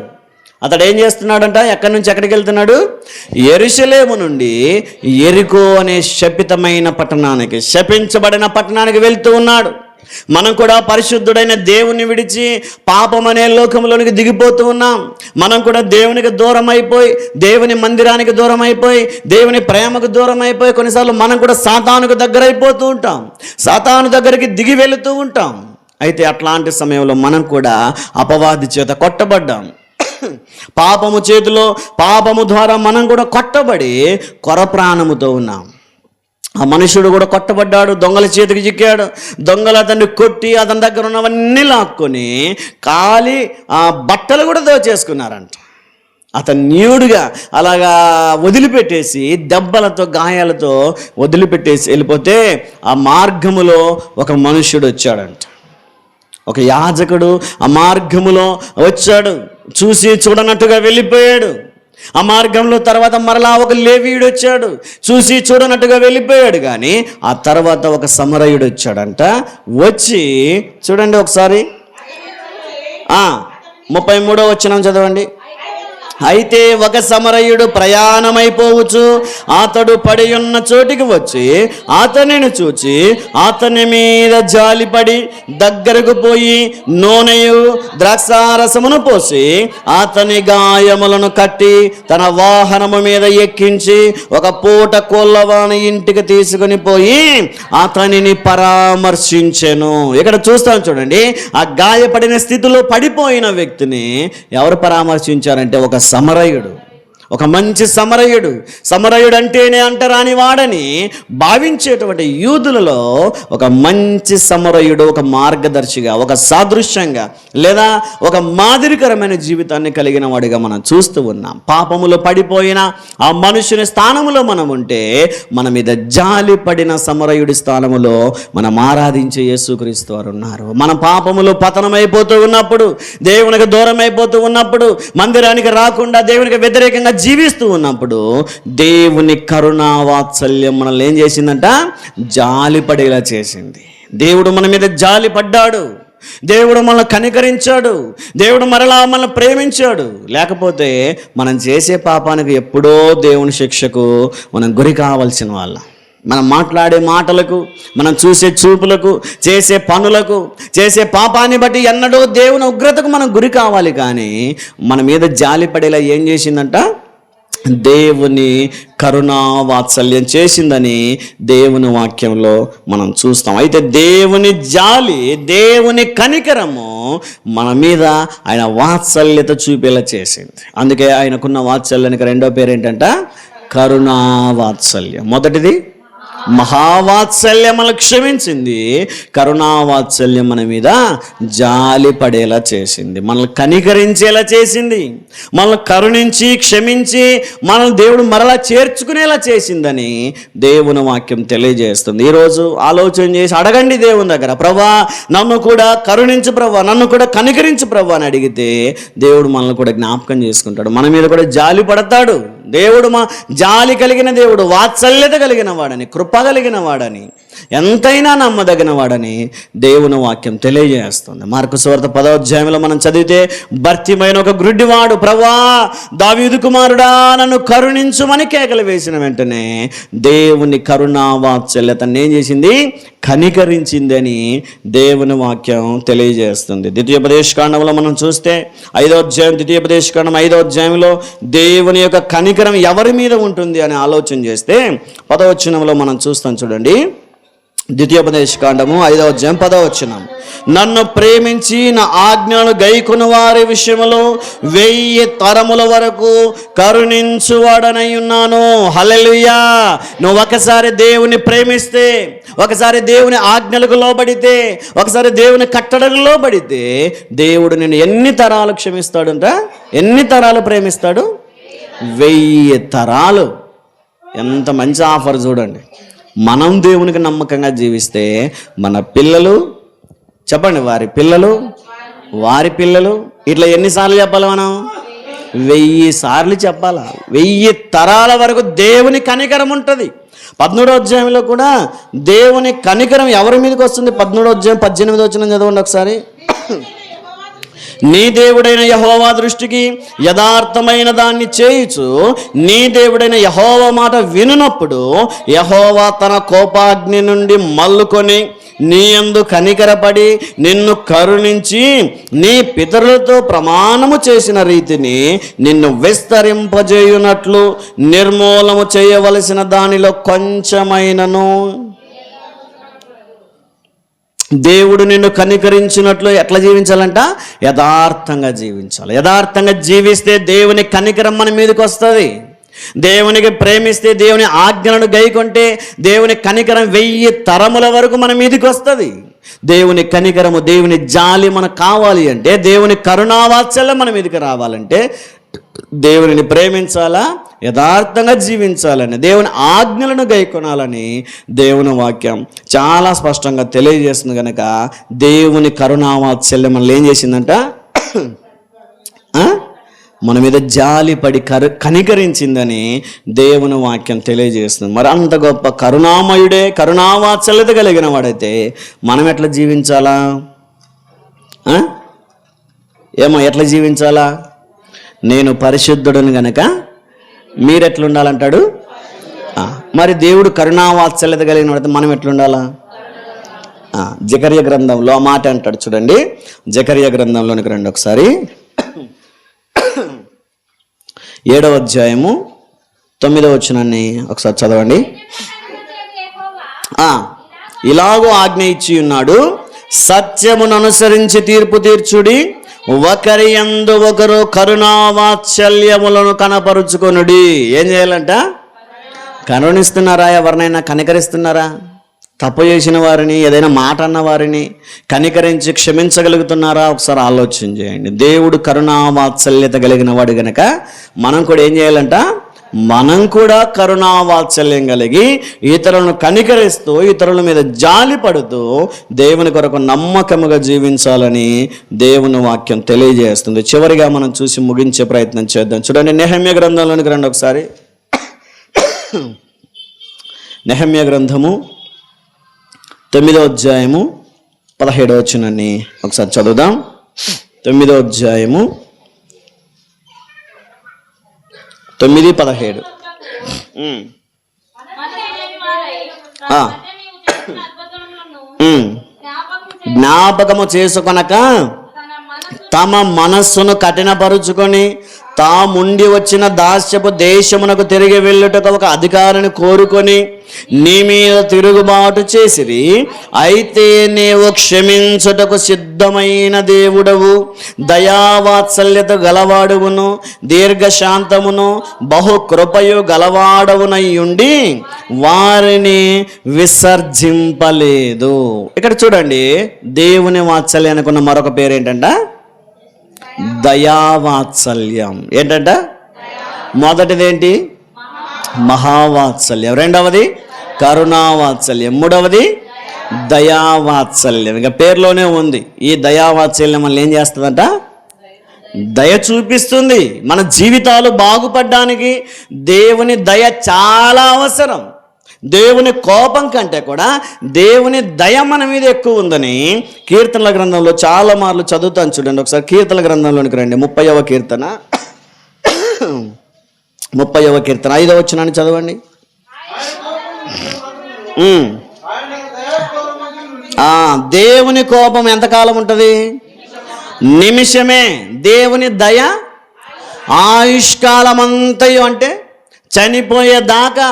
అతడు ఏం చేస్తున్నాడంట? ఎక్కడి నుంచి ఎక్కడికి వెళ్తున్నాడు? యెరూషలేము నుండి యెరికో అనే శపితమైన పట్టణానికి, శపించబడిన పట్టణానికి వెళ్తూ ఉన్నాడు. మనం కూడా పరిశుద్ధుడైన దేవుని విడిచి పాపం అనే లోకంలోనికి దిగిపోతూ ఉన్నాం. మనం కూడా దేవునికి దూరం అయిపోయి, దేవుని మందిరానికి దూరం అయిపోయి, దేవుని ప్రేమకు దూరం అయిపోయి కొన్నిసార్లు మనం కూడా సాతానుకు దగ్గర అయిపోతూ ఉంటాం, సాతాను దగ్గరికి దిగి వెళుతూ ఉంటాం. అయితే అట్లాంటి సమయంలో మనం కూడా అపవాది చేత కొట్టబడ్డాం. పాపము చేతిలో, పాపము ద్వారా మనం కూడా కొట్టబడి కొర ప్రాణముతో ఉన్నాం. ఆ మనుషుడు కూడా కొట్టబడ్డాడు, దొంగల చేతికి చిక్కాడు. దొంగలు అతన్ని కొట్టి అతని దగ్గర ఉన్నవన్నీ లాక్కొని కాలి ఆ బట్టలు కూడా దోచేసుకున్నారంట. అతను న్యూడ్గా అలాగా వదిలిపెట్టేసి, దెబ్బలతో గాయాలతో వదిలిపెట్టేసి వెళ్ళిపోతే ఆ మార్గములో ఒక మనుష్యుడు వచ్చాడంట. ఒక యాజకుడు ఆ మార్గములో వచ్చాడు, చూసి చూడనట్టుగా వెళ్ళిపోయాడు. ఆ మార్గంలో తర్వాత మరలా ఒక లేవీయుడు వచ్చాడు, చూసి చూడనట్టుగా వెళ్ళిపోయాడు. కానీ ఆ తర్వాత ఒక సమరయుడు వచ్చాడంట. వచ్చి చూడండి ఒకసారి 33వ వచనం చదవండి. అయితే ఒక సమరయుడు ప్రయాణమైపోవచ్చు అతడు పడి ఉన్న చోటికి వచ్చి అతనిని చూచి అతని మీద జాలిపడి దగ్గరకు పోయి నూనెయు ద్రాక్షారసమును పోసి అతని గాయములను కట్టి తన వాహనము మీద ఎక్కించి ఒక పూట కోళ్ళవాని ఇంటికి తీసుకుని పోయి అతనిని పరామర్శించెను. ఇక్కడ చూస్తాం చూడండి, ఆ గాయపడిన స్థితిలో పడిపోయిన వ్యక్తిని ఎవరు పరామర్శించారంటే ఒక సమరయుడు, ఒక మంచి సమరయుడు. సమరయుడు అంటేనే అంటరాని వాడని భావించేటువంటి యూదులలో ఒక మంచి సమరయుడు, ఒక మార్గదర్శిగా, ఒక సాదృశ్యంగా లేదా ఒక మాదిరికరమైన జీవితాన్ని కలిగిన వాడిగా మనం చూస్తూ ఉన్నాం. పాపములో పడిపోయిన ఆ మనుషుని స్థానములో మనం ఉంటే మన మీద జాలి పడిన సమరయుడి స్థానములో మనం ఆరాధించే యేసుక్రీస్తు వారు ఉన్నారు. మనం పాపములో పతనమైపోతూ ఉన్నప్పుడు, దేవునికి దూరం అయిపోతూ ఉన్నప్పుడు, మందిరానికి రాకుండా దేవునికి వ్యతిరేకంగా జీవిస్తూ ఉన్నప్పుడు దేవుని కరుణా వాత్సల్యం మనల్ని ఏం చేసిందంట? జాలి పడేలా చేసింది. దేవుడు మన మీద జాలి పడ్డాడు, దేవుడు మనల్ని కనికరించాడు, దేవుడు మరలా మనల్ని ప్రేమించాడు. లేకపోతే మనం చేసే పాపానికి ఎప్పుడో దేవుని శిక్షకు మనం గురి కావాల్సిన వాళ్ళం. మనం మాట్లాడే మాటలకు, మనం చూసే చూపులకు, చేసే పనులకు, చేసే పాపాన్ని బట్టి ఎన్నడూ దేవుని ఉగ్రతకు మనం గురి కావాలి. కానీ మన మీద జాలి పడేలా ఏం చేసిందంట? దేవుని కరుణా వాత్సల్యం చేసిందని దేవుని వాక్యంలో మనం చూస్తాం. అయితే దేవుని జాలి, దేవుని కనికరము మన మీద ఆయన వాత్సల్యత చూపేలా చేసింది. అందుకే ఆయనకున్న వాత్సల్యానికి రెండో పేరు ఏంటంట? కరుణా వాత్సల్యం. మొదటిది మహావాత్సల్యం మనల్ని క్షమించింది, కరుణావాత్సల్యం మన మీద జాలి పడేలా చేసింది, మనల్ని కనికరించేలా చేసింది, మనల్ని కరుణించి క్షమించి మనల్ని దేవుడు మరలా చేర్చుకునేలా చేసిందని దేవుని వాక్యం తెలియజేస్తుంది. ఈరోజు ఆలోచన చేసి అడగండి దేవుని దగ్గర, ప్రభా నన్ను కూడా కరుణించు ప్రభా, నన్ను కూడా కనికరించు ప్రభా అని అడిగితే దేవుడు మనల్ని కూడా జ్ఞాపకం చేసుకుంటాడు, మన మీద కూడా జాలి పడతాడు. దేవుడు మా జాలి కలిగిన దేవుడు, వాత్సల్యత కలిగిన వాడని, కృప కలిగిన వాడని, ఎంతైనా నమ్మదగిన వాడని దేవుని వాక్యం తెలియజేస్తుంది. మార్కు సువార్త 10వ అధ్యాయంలో మనం చదివితే భర్తిమైన ఒక గ్రుడ్డివాడు, ప్రభువా దావీదు కుమారుడా నన్ను కరుణించుమని కేకలు వేసిన వెంటనే దేవుని కరుణా వాత్సల్యతను ఏం చేసింది? కనికరించిందని దేవుని వాక్యం తెలియజేస్తుంది. ద్వితీయోపదేశకాండంలో మనం చూస్తే 5వ అధ్యాయం, ద్వితీయోపదేశకాండం 5వ అధ్యాయంలో దేవుని యొక్క కనికరం ఎవరి మీద ఉంటుంది అని ఆలోచన చేస్తే 10వ వచనంలో మనం చూస్తాం. చూడండి, ద్వితీయోపదేశకాండము 5వ అధ్యాయం 10వ వచనం, నన్ను ప్రేమించి నా ఆజ్ఞలను గైకొను వారి విషయంలో 1000 తరముల వరకు కరుణించువాడనై ఉన్నాను. హల్లెలూయా. నువ్వు ఒకసారి దేవుని ప్రేమిస్తే, ఒకసారి దేవుని ఆజ్ఞలకు లోబడితే, ఒకసారి దేవుని కట్టడలకు లోబడితే దేవుడు నిన్ను ఎన్ని తరాలు క్షమిస్తాడంట? ఎన్ని తరాలు ప్రేమిస్తాడు? 1000 తరాలు. ఎంత మంచి ఆఫర్ చూడండి. మనం దేవునికి నమ్మకంగా జీవిస్తే మన పిల్లలు, చెప్పండి, వారి పిల్లలు, వారి పిల్లలు, ఇట్లా ఎన్నిసార్లు చెప్పాలి? మనం 1000 సార్లు చెప్పాలా? 1000 తరాల వరకు దేవుని కనికరం ఉంటుంది. 13వ అధ్యాయంలో కూడా దేవుని కనికరం ఎవరి మీదకి వస్తుంది? 13వ అధ్యాయం 18వ వచనం చదవండి ఒకసారి. నీ దేవుడైన యెహోవా దృష్టికి యథార్థమైన దాన్ని చేయుచు నీ దేవుడైన యెహోవా మాట వినునప్పుడు యెహోవా తన కోపాగ్ని నుండి మల్లుకొని నీ యందు కనికరపడి నిన్ను కరుణించి నీ పితరులతో ప్రమాణము చేసిన రీతిని నిన్ను విస్తరింపజేయునట్లు నిర్మూలము చేయవలసిన దానిలో కొంచెమైనను దేవుడు నిన్ను కనికరించినట్లు ఎట్లా జీవించాలంట? యథార్థంగా జీవించాలి. యథార్థంగా జీవిస్తే దేవుని కనికరం మన మీదకి వస్తుంది. దేవునికి ప్రేమిస్తే, దేవుని ఆజ్ఞలను గైకొంటే దేవుని కనికరం 1000 తరముల వరకు మన మీదకి వస్తుంది. దేవుని కనికరము, దేవుని జాలి మనకు కావాలి అంటే, దేవుని కరుణావాత్సల్యం మన మీదకి రావాలంటే దేవుని ప్రేమించాలా, యథార్థంగా జీవించాలని, దేవుని ఆజ్ఞలను గైకొనాలని దేవుని వాక్యం చాలా స్పష్టంగా తెలియజేస్తుంది. కనుక దేవుని కరుణావాత్సల్యం మనల్ని ఏం చేసిందంట? మన మీద జాలిపడి కనికరించిందని దేవుని వాక్యం తెలియజేస్తుంది. మరి అంత గొప్ప కరుణామయుడే, కరుణావాత్సల్యత కలిగిన వాడైతే మనం ఎట్లా జీవించాలా? ఏమో ఎట్లా జీవించాలా? నేను పరిశుద్ధుడను గనక మీరెట్లుండాలంటాడు. మరి దేవుడు కరుణావాత్సల్యత కలిగిన వాడైతే మనం ఎట్లుండాలా? జకర్య గ్రంథంలో ఆ మాట అంటాడు చూడండి. జకర్య గ్రంథంలోనికి రండి ఒకసారి. 7వ అధ్యాయము 9వ వచనాన్ని ఒకసారి చదవండి. ఇలాగూ ఆజ్ఞ ఇచ్చి ఉన్నాడు, సత్యమును అనుసరించి తీర్పు తీర్చుడి, ఒకరి యందు ఒకరు కరుణావాత్సల్యములను కనపరుచుకొనుడి. ఏం చేయాలంట? కరుణిస్తున్నారా? ఎవరినైనా కనికరిస్తున్నారా? తప్పు చేసిన వారిని, ఏదైనా మాట అన్న వారిని కనికరించి క్షమించగలుగుతున్నారా? ఒకసారి ఆలోచన చేయండి. దేవుడు కరుణావాత్సల్యత కలిగిన వాడు గనక మనం కూడా ఏం చేయాలంట? మనం కూడా కరుణావాత్సల్యం కలిగి ఇతరులను కనికరిస్తూ, ఇతరుల మీద జాలి పడుతూ దేవుని కొరకు నమ్మకముగా జీవించాలని దేవుని వాక్యం తెలియజేస్తుంది. చివరిగా మనం చూసి ముగించే ప్రయత్నం చేద్దాం. చూడండి, నెహెమ్యా గ్రంథంలోనికి రండి ఒకసారి. నెహెమ్యా గ్రంథము 9వ అధ్యాయము 17వ వచనాన్ని ఒకసారి చదువుదాం. 9వ అధ్యాయము 9:17. ఆ, జ్ఞాపకము చేసుకొనక తమ మనస్సును కఠినపరుచుకొని తాముండి వచ్చిన దాస్యపు దేశమునకు తిరిగి వెళ్ళుటకు ఒక అధికారిని కోరుకొని నీ మీద తిరుగుబాటు చేసిరి. అయితే నీవు క్షమించుటకు సిద్ధమైన దేవుడవు, దయావాత్సల్యత గలవాడువును, దీర్ఘశాంతమును బహుకృపయు గలవాడవునయ్యుండి వారిని విసర్జింపలేదు. ఇక్కడ చూడండి, దేవుని వాత్సల్యానికి ఉన్న మరొక పేరు ఏంటంట? దయావాత్సల్యం. ఏంటంట? మొదటిది ఏంటి? మహావాత్సల్యం. రెండవది కరుణావాత్సల్యం. మూడవది దయావాత్సల్యం. ఇక పేరులోనే ఉంది. ఈ దయావాత్సల్యం వల్ల ఏం చేస్తుందంట? దయ చూపిస్తుంది. మన జీవితాలు బాగుపడడానికి దేవుని దయ చాలా అవసరం. దేవుని కోపం కంటే కూడా దేవుని దయ మన మీద ఎక్కువ ఉందని కీర్తనల గ్రంథంలో చాలా మార్లు చదువుతాను. చూడండి ఒకసారి కీర్తనల గ్రంథంలోనికి రండి. 30వ కీర్తన 5వ వచనాన్ని చదవండి. దేవుని కోపం ఎంతకాలం ఉంటుంది? నిమిషమే. దేవుని దయ ఆయుష్కాలమంతయు, అంటే చనిపోయేదాకా.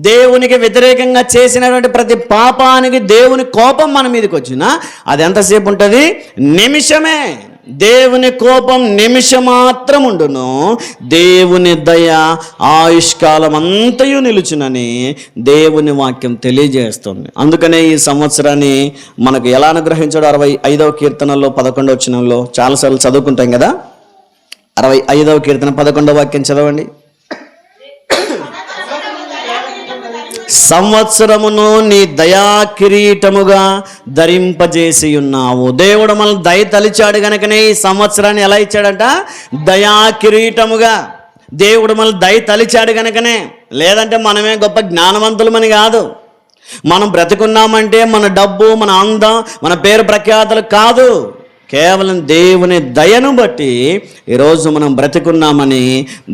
దేవునికి వ్యతిరేకంగా చేసినటువంటి ప్రతి పాపానికి దేవుని కోపం మన మీదకి వచ్చినా అది ఎంతసేపు ఉంటుంది? నిమిషమే. దేవుని కోపం నిమిషం మాత్రం ఉండును, దేవుని దయ ఆయుష్కాలం అంతయు నిలుచునని దేవుని వాక్యం తెలియజేస్తుంది. అందుకనే ఈ సంవత్సరాన్ని మనకు ఎలా అనుగ్రహించాడు? 65వ కీర్తనలో 11వ వచనంలో చాలాసార్లు చదువుకుంటాం కదా. 65వ కీర్తన 11వ వాక్యం చదవండి. సంవత్సరమును నీ దయా కిరీటముగా ధరింపజేసి ఉన్నావు. దేవుడు మనల్ని దయ తలిచాడు గనుకనే ఈ సంవత్సరాన్ని ఎలా ఇచ్చాడంట? దయా కిరీటముగా. దేవుడు మనల్ని దయ తలిచాడు గనుకనే. లేదంటే మనమే గొప్ప జ్ఞానవంతులమని కాదు. మనం బ్రతుకున్నామంటే మన డబ్బు, మన అందం, మన పేరు ప్రఖ్యాతలు కాదు. కేవలం దేవుని దయను బట్టి ఈరోజు మనం బ్రతుకున్నామని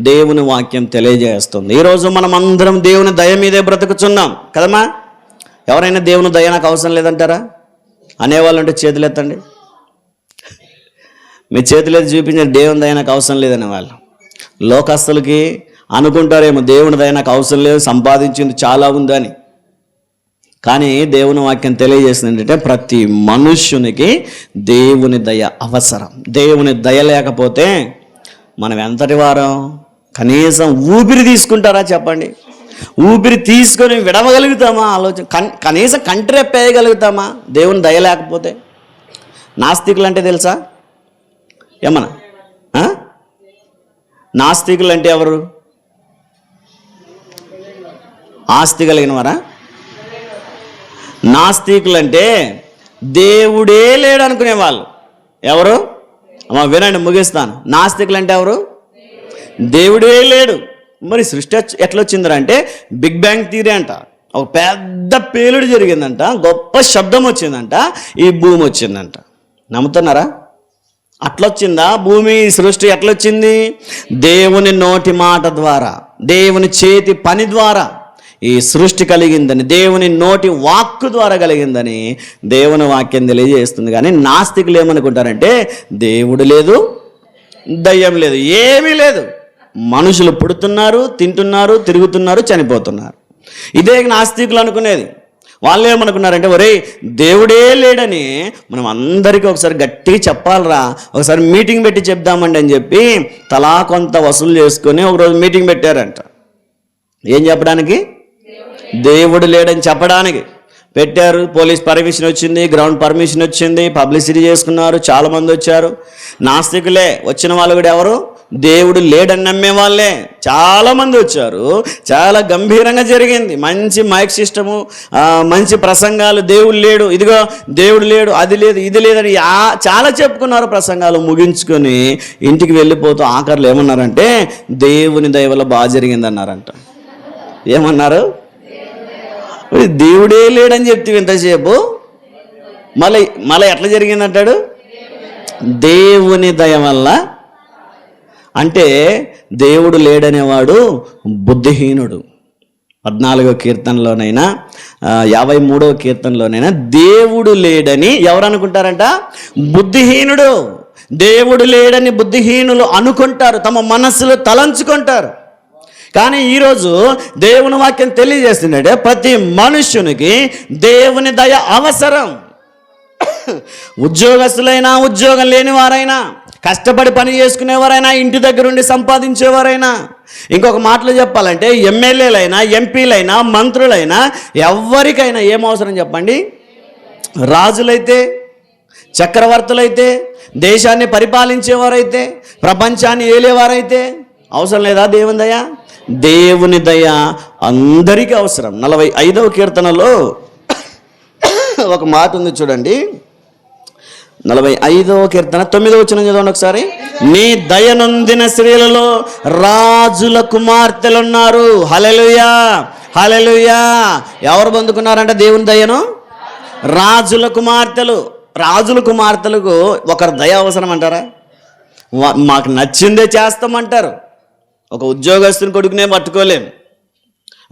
దేవుని వాక్యం తెలియజేస్తుంది. ఈరోజు మనం అందరం దేవుని దయ మీదే బ్రతుకుతున్నాం కదమ్మా. ఎవరైనా దేవుని దయ నాకు అవసరం లేదంటారా? అనేవాళ్ళు ఉంటే చేతులు ఎత్తండి. మీ చేతులెత్తి చూపించండి దేవుని దయ నాకు అవసరం లేదనే వాళ్ళు. లోకస్తులకి అనుకుంటారేమో దేవుని దయ నాకు అవసరం లేదు, సంపాదించింది చాలా ఉందని. కానీ దేవుని వాక్యం తెలియజేస్తుంది ఏంటంటే ప్రతి మనుష్యునికి దేవుని దయ అవసరం. దేవుని దయ లేకపోతే మనం ఎంతటి వారం? కనీసం ఊపిరి తీసుకుంటారా చెప్పండి? ఊపిరి తీసుకొని విడవగలుగుతామా? కనీసం కంటిరెప్పేయగలుగుతామా దేవుని దయ లేకపోతే? నాస్తికులు అంటే తెలుసా ఏమన్నా? నాస్తికులు అంటే ఎవరు? ఆస్తి కలిగిన వారా? నాస్తికులు అంటే దేవుడే లేడు అనుకునే వాళ్ళు. ఎవరు? అమ్మ వినండి, ముగిస్తాను. నాస్తికులు అంటే ఎవరు? దేవుడే లేడు. మరి సృష్టి ఎట్లొచ్చిందిరా అంటే బిగ్ బ్యాంగ్ థియరీ అంట. ఒక పెద్ద పేలుడు జరిగిందంట, గొప్ప శబ్దం వచ్చిందంట, ఈ భూమి వచ్చిందంట. నమ్ముతున్నారా? అట్లొచ్చిందా భూమి? సృష్టి ఎట్లొచ్చింది? దేవుని నోటి మాట ద్వారా, దేవుని చేతి పని ద్వారా ఈ సృష్టి కలిగిందని, దేవుని నోటి వాక్కు ద్వారా కలిగిందని దేవుని వాక్యం తెలియజేస్తుంది. కానీ నాస్తికులు ఏమనుకుంటారంటే దేవుడు లేదు, దయ్యం లేదు, ఏమీ లేదు. మనుషులు పుడుతున్నారు, తింటున్నారు, తిరుగుతున్నారు, చనిపోతున్నారు. ఇదే నాస్తికులు అనుకునేది. వాళ్ళు ఏమనుకున్నారంటే ఒరే దేవుడే లేడని మనం అందరికీ ఒకసారి గట్టిగా చెప్పాలరా, ఒకసారి మీటింగ్ పెట్టి చెప్దామండి అని చెప్పి తలా కొంత వసూలు చేసుకొని ఒకరోజు మీటింగ్ పెట్టారంట. ఏం చెప్పడానికి? దేవుడు లేడని చెప్పడానికి పెట్టారు. పోలీస్ పర్మిషన్ వచ్చింది, గ్రౌండ్ పర్మిషన్ వచ్చింది, పబ్లిసిటీ చేసుకున్నారు, చాలామంది వచ్చారు. నాస్తికులే వచ్చిన వాళ్ళు కూడా ఎవరు? దేవుడు లేడని నమ్మే వాళ్ళే చాలామంది వచ్చారు. చాలా గంభీరంగా జరిగింది. మంచి మైక్ సిస్టము, మంచి ప్రసంగాలు. దేవుడు లేడు, ఇదిగో దేవుడు లేడు, అది లేదు, ఇది లేదని చాలా చెప్పుకున్నారు. ప్రసంగాలు ముగించుకొని ఇంటికి వెళ్ళిపోతూ ఆఖర్లు ఏమన్నారంటే దేవుని దయ వల్ల బాగా జరిగింది అన్నారంట. ఏమన్నారు? దేవుడే లేడని చెప్తే ఇంతసేపు మళ్ళీ ఎట్లా జరిగిందంటాడు? దేవుని దయ వల్ల. అంటే దేవుడు లేడనేవాడు బుద్ధిహీనుడు. 14వ కీర్తనలోనైనా 53వ కీర్తనలోనైనా దేవుడు లేడని ఎవరు అనుకుంటారంట? బుద్ధిహీనుడు. దేవుడు లేడని బుద్ధిహీనులు అనుకుంటారు, తమ మనస్సులో తలంచుకుంటారు. కానీ ఈరోజు దేవుని వాక్యం తెలియజేస్తున్నాడే ప్రతి మనుష్యునికి దేవుని దయ అవసరం. ఉద్యోగస్తులైనా, ఉద్యోగం లేని వారైనా, కష్టపడి పని చేసుకునేవారైనా, ఇంటి దగ్గర ఉండి సంపాదించేవారైనా, ఇంకొక మాటలో చెప్పాలంటే ఎమ్మెల్యేలైనా, ఎంపీలైనా, మంత్రులైనా, ఎవరికైనా ఏమవసరం చెప్పండి? రాజులైతే, చక్రవర్తులైతే, దేశాన్ని పరిపాలించేవారైతే, ప్రపంచాన్ని ఏలేవారైతే అవసరం లేదా దేవుని దయ? దేవుని దయ అందరికీ అవసరం. 45వ కీర్తనలో ఒక మాట ఉంది చూడండి. 45వ కీర్తన 9వ వచనం చదవండి ఒకసారి. నీ దయనొందిన స్త్రీలలో రాజుల కుమార్తెలున్నారు. హల్లెలూయా, హల్లెలూయా. ఎవరు పొందుకున్నారంటే దేవుని దయను? రాజుల కుమార్తెలు. రాజుల కుమార్తెలకు ఒకరి దయ అవసరం అంటారా? మాకు నచ్చిందే చేస్తామంటారు. ఒక ఉద్యోగస్తుని కొడుకునే పట్టుకోలేం,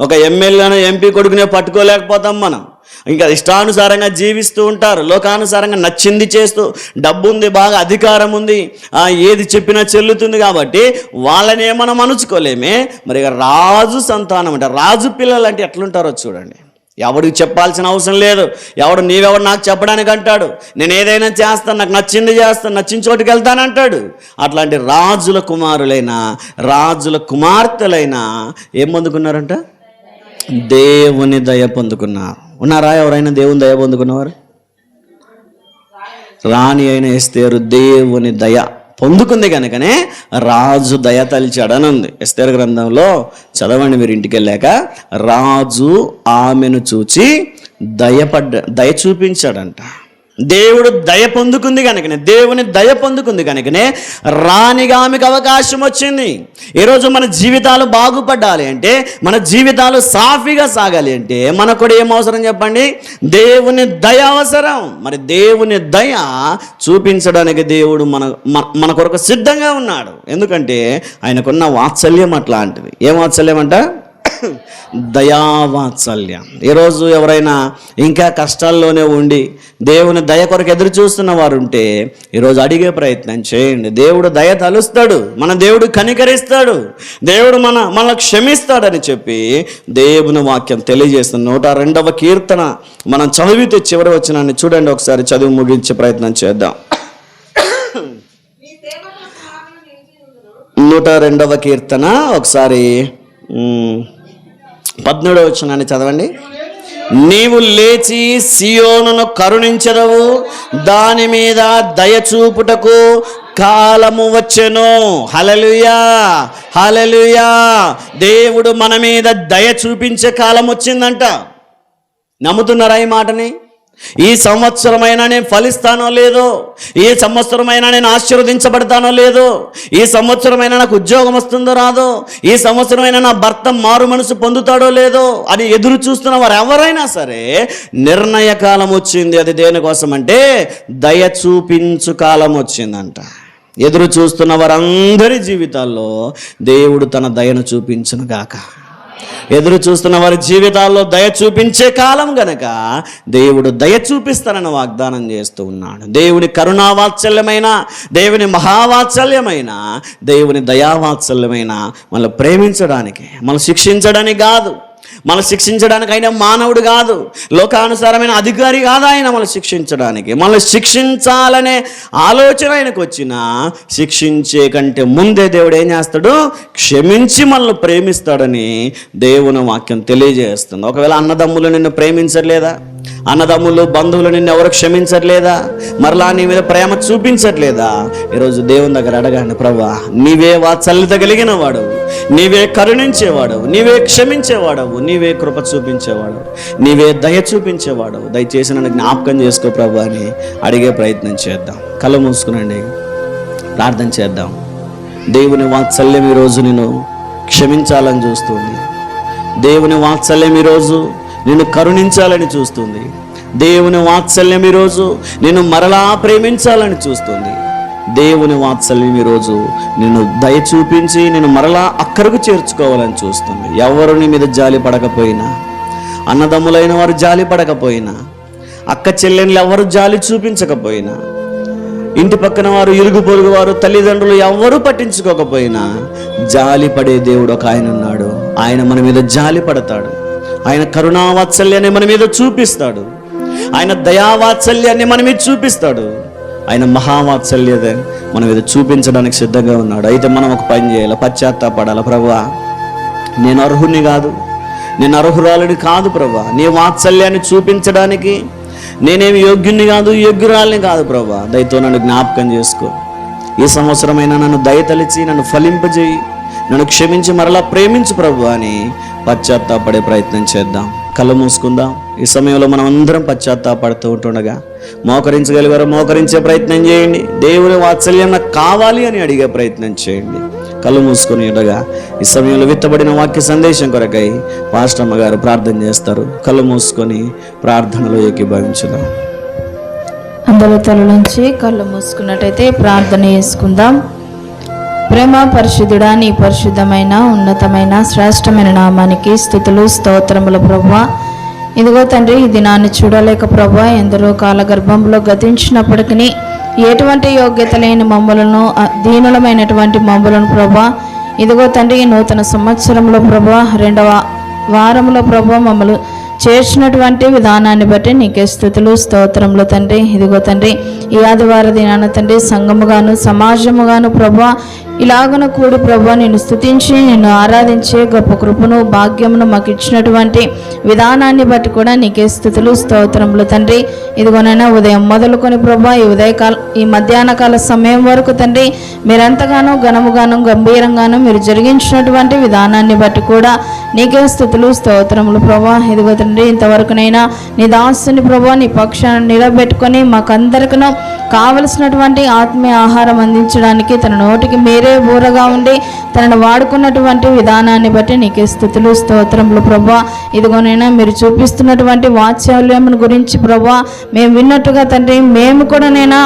ఒక ఎమ్మెల్యేను, ఎంపీ కొడుకునే పట్టుకోలేకపోతాం మనం. ఇంకా ఇష్టానుసారంగా జీవిస్తూ ఉంటారు, లోకానుసారంగా నచ్చింది చేస్తూ, డబ్బు ఉంది, బాగా అధికారం ఉంది, ఏది చెప్పినా చెల్లుతుంది కాబట్టి వాళ్ళని మనం అణుచుకోలేమే. మరి ఇక రాజు సంతానం అంటే, రాజు పిల్లలు అంటే ఎట్లుంటారో చూడండి. ఎవడికి చెప్పాల్సిన అవసరం లేదు. ఎవడు నీవెవడు నాకు చెప్పడానికి అంటాడు. నేను ఏదైనా చేస్తాను, నాకు నచ్చింది చేస్తాను, నచ్చిన చోటుకి వెళ్తానంటాడు. అట్లాంటి రాజుల కుమారులైనా, రాజుల కుమార్తెలైనా ఏం పొందుకున్నారంట? దేవుని దయ పొందుకున్నారు. ఉన్నారా ఎవరైనా దేవుని దయ పొందుకున్నవారు? రాణి అయిన ఎస్తేరు దేవుని దయ పొందుకుంది కనుకనే రాజు దయ తలిచాడని ఉంది. ఎస్తేరు గ్రంథంలో చదవండి మీరు ఇంటికి వెళ్ళాక. రాజు ఆమెను చూచి దయ చూపించాడంట. దేవుడు దయ పొందుకుంది కనుకనే, దేవుని దయ పొందుకుంది కనుకనే రాణిగా ఆమెకు అవకాశం వచ్చింది. ఈరోజు మన జీవితాలు బాగుపడాలి అంటే, మన జీవితాలు సాఫీగా సాగాలి అంటే మనకు కూడా ఏం అవసరం చెప్పండి? దేవుని దయ అవసరం. మరి దేవుని దయ చూపించడానికి దేవుడు మన కొరకు సిద్ధంగా ఉన్నాడు. ఎందుకంటే ఆయనకున్న వాత్సల్యం అట్లాంటిది. ఏం వాత్సల్యం అంట? దయావాత్సల్యం. ఈరోజు ఎవరైనా ఇంకా కష్టాల్లోనే ఉండి దేవుని దయ కొరకు ఎదురు చూస్తున్న వారు ఉంటే ఈరోజు అడిగే ప్రయత్నం చేయండి. దేవుడు దయ తలుస్తాడు, మన దేవుడు కనికరిస్తాడు, దేవుడు మనల్ని క్షమిస్తాడని చెప్పి దేవుని వాక్యం తెలియజేస్తుంది. 102వ కీర్తన మనం చదివితే చివరి వచనాన్ని చూడండి ఒకసారి, చదివి ముగించే ప్రయత్నం చేద్దాం. 102వ కీర్తన ఒకసారి 17వ వచనాన్ని చదవండి. నీవు లేచి సియోనును కరుణించెదవు, దాని మీద దయచూపుటకు కాలము వచ్చెను. హల్లెలూయా, హల్లెలూయా. దేవుడు మన మీద దయ చూపించే కాలం వచ్చిందంట. నమ్ముతున్నారా ఈ మాటని? ఈ సంవత్సరమైనా నేను ఫలిస్తానో లేదో, ఈ సంవత్సరమైనా నేను ఆశీర్వదించబడతానో లేదో, ఈ సంవత్సరమైనా నాకు ఉద్యోగం వస్తుందో రాదో, ఈ సంవత్సరమైనా నా భర్త మారు మనసు పొందుతాడో లేదో అని ఎదురు చూస్తున్న వారు ఎవరైనా సరే నిర్ణయ కాలం వచ్చింది. అది దేనికోసం అంటే దయ చూపించు కాలం వచ్చిందంట. ఎదురు చూస్తున్న వారందరి జీవితాల్లో దేవుడు తన దయను చూపించును గాక. ఎదురు చూస్తున్న వారి జీవితాల్లో దయ చూపించే కాలం గనక దేవుడు దయ చూపిస్తానని వాగ్దానం చేస్తూ ఉన్నాడు. దేవుని కరుణావాత్సల్యమైన, దేవుని మహావాత్సల్యమైన, దేవుని దయావాత్సల్యమైన మనల్ని ప్రేమించడానికి, మనల్ని శిక్షించడానికి కాదు. మనల్ని శిక్షించడానికి ఆయన మానవుడు కాదు, లోకానుసారమైన అధికారి కాదు. ఆయన మనల్ని శిక్షించడానికి, మనల్ని శిక్షించాలనే ఆలోచన ఆయనకు వచ్చినా శిక్షించే కంటే ముందే దేవుడు ఏం చేస్తాడు? క్షమించి మనల్ని ప్రేమిస్తాడని దేవుని వాక్యం తెలియజేస్తుంది. ఒకవేళ అన్నదమ్ములు నిన్ను ప్రేమించట్లేదా? అన్నదమ్ములు, బంధువులు నిన్ను ఎవరు క్షమించట్లేదా? మరలా నీ మీద ప్రేమ చూపించట్లేదా? ఈరోజు దేవుని దగ్గర అడగండి, ప్రభువా నీవే వాత్సల్యత కలిగిన వాడు, నీవే కరుణించేవాడు, నీవే క్షమించేవాడవు, నీవే కృప చూపించేవాడు, నీవే దయ చూపించేవాడు. దయచేసి నన్ను జ్ఞాపకం చేసుకో ప్రభు అని అడిగే ప్రయత్నం చేద్దాం. కళ్ళు మూసుకునండి, ప్రార్థన చేద్దాం. దేవుని వాత్సల్యం ఈరోజు నేను క్షమించాలని చూస్తుంది. దేవుని వాత్సల్యం ఈరోజు నిన్ను కరుణించాలని చూస్తుంది. దేవుని వాత్సల్యం ఈరోజు నిన్ను మరలా ప్రేమించాలని చూస్తుంది. దేవుని వాత్సల్యం ఈరోజు నిన్ను దయ చూపించి నేను మరలా అక్కడికి చేర్చుకోవాలని చూస్తుంది. ఎవరు నీ మీద జాలి పడకపోయినా, అన్నదమ్ములైన వారు జాలి పడకపోయినా, అక్క చెల్లెళ్ళు ఎవరు జాలి చూపించకపోయినా, ఇంటి పక్కన వారు, ఇరుగు పొరుగు వారు, తల్లిదండ్రులు ఎవరు పట్టించుకోకపోయినా జాలి పడే దేవుడు ఒక ఆయన ఉన్నాడు. ఆయన మన మీద జాలి పడతాడు. ఆయన కరుణావాత్సల్యాన్ని మన మీద చూపిస్తాడు. ఆయన దయావాత్సల్యాన్ని మన మీద చూపిస్తాడు. ఆయన మహావాత్సల్యత మన మీద చూపించడానికి సిద్ధంగా ఉన్నాడు. అయితే మనం ఒక పని చేయాలి, పశ్చాత్తాపడాలి. ప్రభువా, నేను అర్హుని కాదు, నేను అర్హురాలుని కాదు ప్రభువా, నీ వాత్సల్యాన్ని చూపించడానికి నేనేమి యోగ్యుని కాదు, యోగ్యురాలని కాదు ప్రభువా, దయతో నన్ను జ్ఞాపకం చేసుకో. ఈ సంవత్సరమైనా నన్ను దయతలిచి నన్ను ఫలింపజేయి, నన్ను క్షమించి మరలా ప్రేమించు ప్రభువా అని పశ్చాత్తాపడే ప్రయత్నం చేద్దాం. కళ్ళు మూసుకుందాం. ఈ సమయంలో మనం అందరం పశ్చాత్తాపడుతూ ఉంటుండగా మోకరించగలిగారో మోకరించే ప్రయత్నం చేయండి. దేవుని వాత్సల్యం నాకు కావాలి అని అడిగే ప్రయత్నం చేయండి. కళ్ళు మూసుకొని ఉండగా ఈ సమయంలో విత్తబడిన వాక్య సందేశం కొరకై పాస్టమ్మ గారు ప్రార్థన చేస్తారు. కళ్ళు మూసుకొని ప్రార్థనలో ఏకీభవించుదాం. అందరూ తల నుంచి కళ్ళు మూసుకున్నట్టయితే ప్రార్థన చేసుకుందాం. ప్రేమ పరిశుద్ధుడా, నీ పరిశుద్ధమైన ఉన్నతమైన శ్రేష్టమైన నామానికి స్తుతులు స్తోత్రములు ప్రభువా. ఇదిగో తండ్రి, ఈ దినాన్ని చూడలేక ప్రభువా ఎందరో కాలగర్భంలో గతించినప్పటికీ ఎటువంటి యోగ్యత లేని మమ్మలను, దీనులమైనటువంటి మమ్మలను ప్రభువా, ఇదిగో తండ్రి నూతన సంవత్సరంలో ప్రభువా 2వ వారంలో ప్రభువా మమ్మల్ని చేర్చినటువంటి విధానాన్ని బట్టి నీకే స్తుతులు స్తోత్రములు తండ్రి. ఇదిగో తండ్రి, ఈ ఆదివార దినాన తండ్రి సంఘముగాను సమాజముగాను ప్రభువా ఇలాగను కూడి ప్రభువా నిన్ను స్తుతించి నిన్ను ఆరాధించే గొప్ప కృపను భాగ్యమును మాకు ఇచ్చినటువంటి విధానాన్ని బట్టి కూడా నీకే స్తుతులు స్తోత్రములు తండ్రి. ఇదిగోనైనా ఉదయం మొదలుకొని ప్రభువా ఈ మధ్యాహ్న కాల సమయం వరకు తండ్రి మీరెంతగానో ఘనముగాను గంభీరంగాను మీరు జరిగించినటువంటి విధానాన్ని బట్టి కూడా నీకే స్తుతులు స్తోత్రములు ప్రభువా. ఇదిగో తండ్రి, ఇంతవరకునైనా నీ దాసుని ప్రభువా నీ పక్షాన్ని నిలబెట్టుకొని మాకందరికను కావలసినటువంటి ఆత్మీయ ఆహారం అందించడానికి తన నోటికి మీరే బూరగా ఉండి తనను వాడుకున్నటువంటి విధానాన్ని బట్టి నీకే స్తుతులు స్తోత్రములు ప్రభువా. ఇదిగోనైనా మీరు చూపిస్తున్నటువంటి వాత్సల్యం గురించి ప్రభువా మేము విన్నట్టుగా తండ్రి మేము కూడానైనా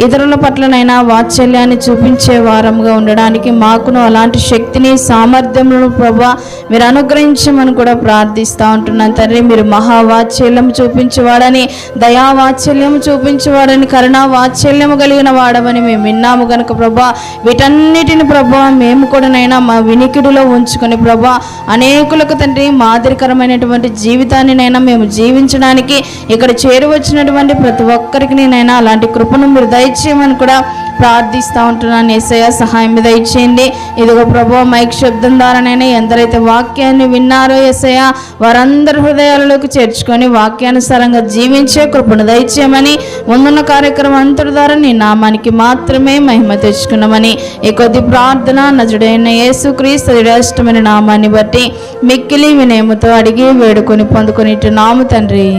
ఇతరుల పట్లనైనా వాత్సల్యాన్ని చూపించే వారంగా ఉండడానికి మాకును అలాంటి శక్తిని సామర్థ్యములను ప్రభువా మీరు అనుగ్రహించమని కూడా ప్రార్థిస్తూ ఉంటున్నాను తండ్రి. మీరు మహావాత్సల్యం చూపించేవాడని, దయావాత్సల్యం చూపించేవాడని, కరుణా వాత్సల్యము కలిగిన వాడమని మేము విన్నాము కనుక ప్రభువా వీటన్నిటిని ప్రభువా మేము కూడానైనా మా వినికిడిలో ఉంచుకొని ప్రభువా అనేకులకు తండ్రి మాదిరికరమైనటువంటి జీవితాన్నినైనా మేము జీవించడానికి ఇక్కడ చేరువచ్చినటువంటి ప్రతి ఒక్కరికి నేనైనా అలాంటి కృపను మీరు దయచేయమని కూడా ప్రార్థిస్తూ ఉంటున్నాను. యేసయ్య సహాయం మీద ఇచ్చేయండి. ఇదిగో ప్రభువా మైక్ శబ్దం ద్వారానైనా ఎందరైతే వాక్యాన్ని విన్నారో యేసయ్య వారందరి హృదయాలలోకి చేర్చుకొని వాక్యానుసారంగా జీవించే కృపను దయచేయమని ముందున్న కార్యక్రమం అంతటి ద్వారా నీ నామానికి మాత్రమే మహిమ తెచ్చుకున్నామని ఈ కొద్ది ప్రార్థన నజుడైన యేసుక్రీస్తు శ్రేష్టమైన నామాన్ని బట్టి మిక్కిలి వినయముతో అడిగి వేడుకొని పొందుకొని నాము తండ్రి.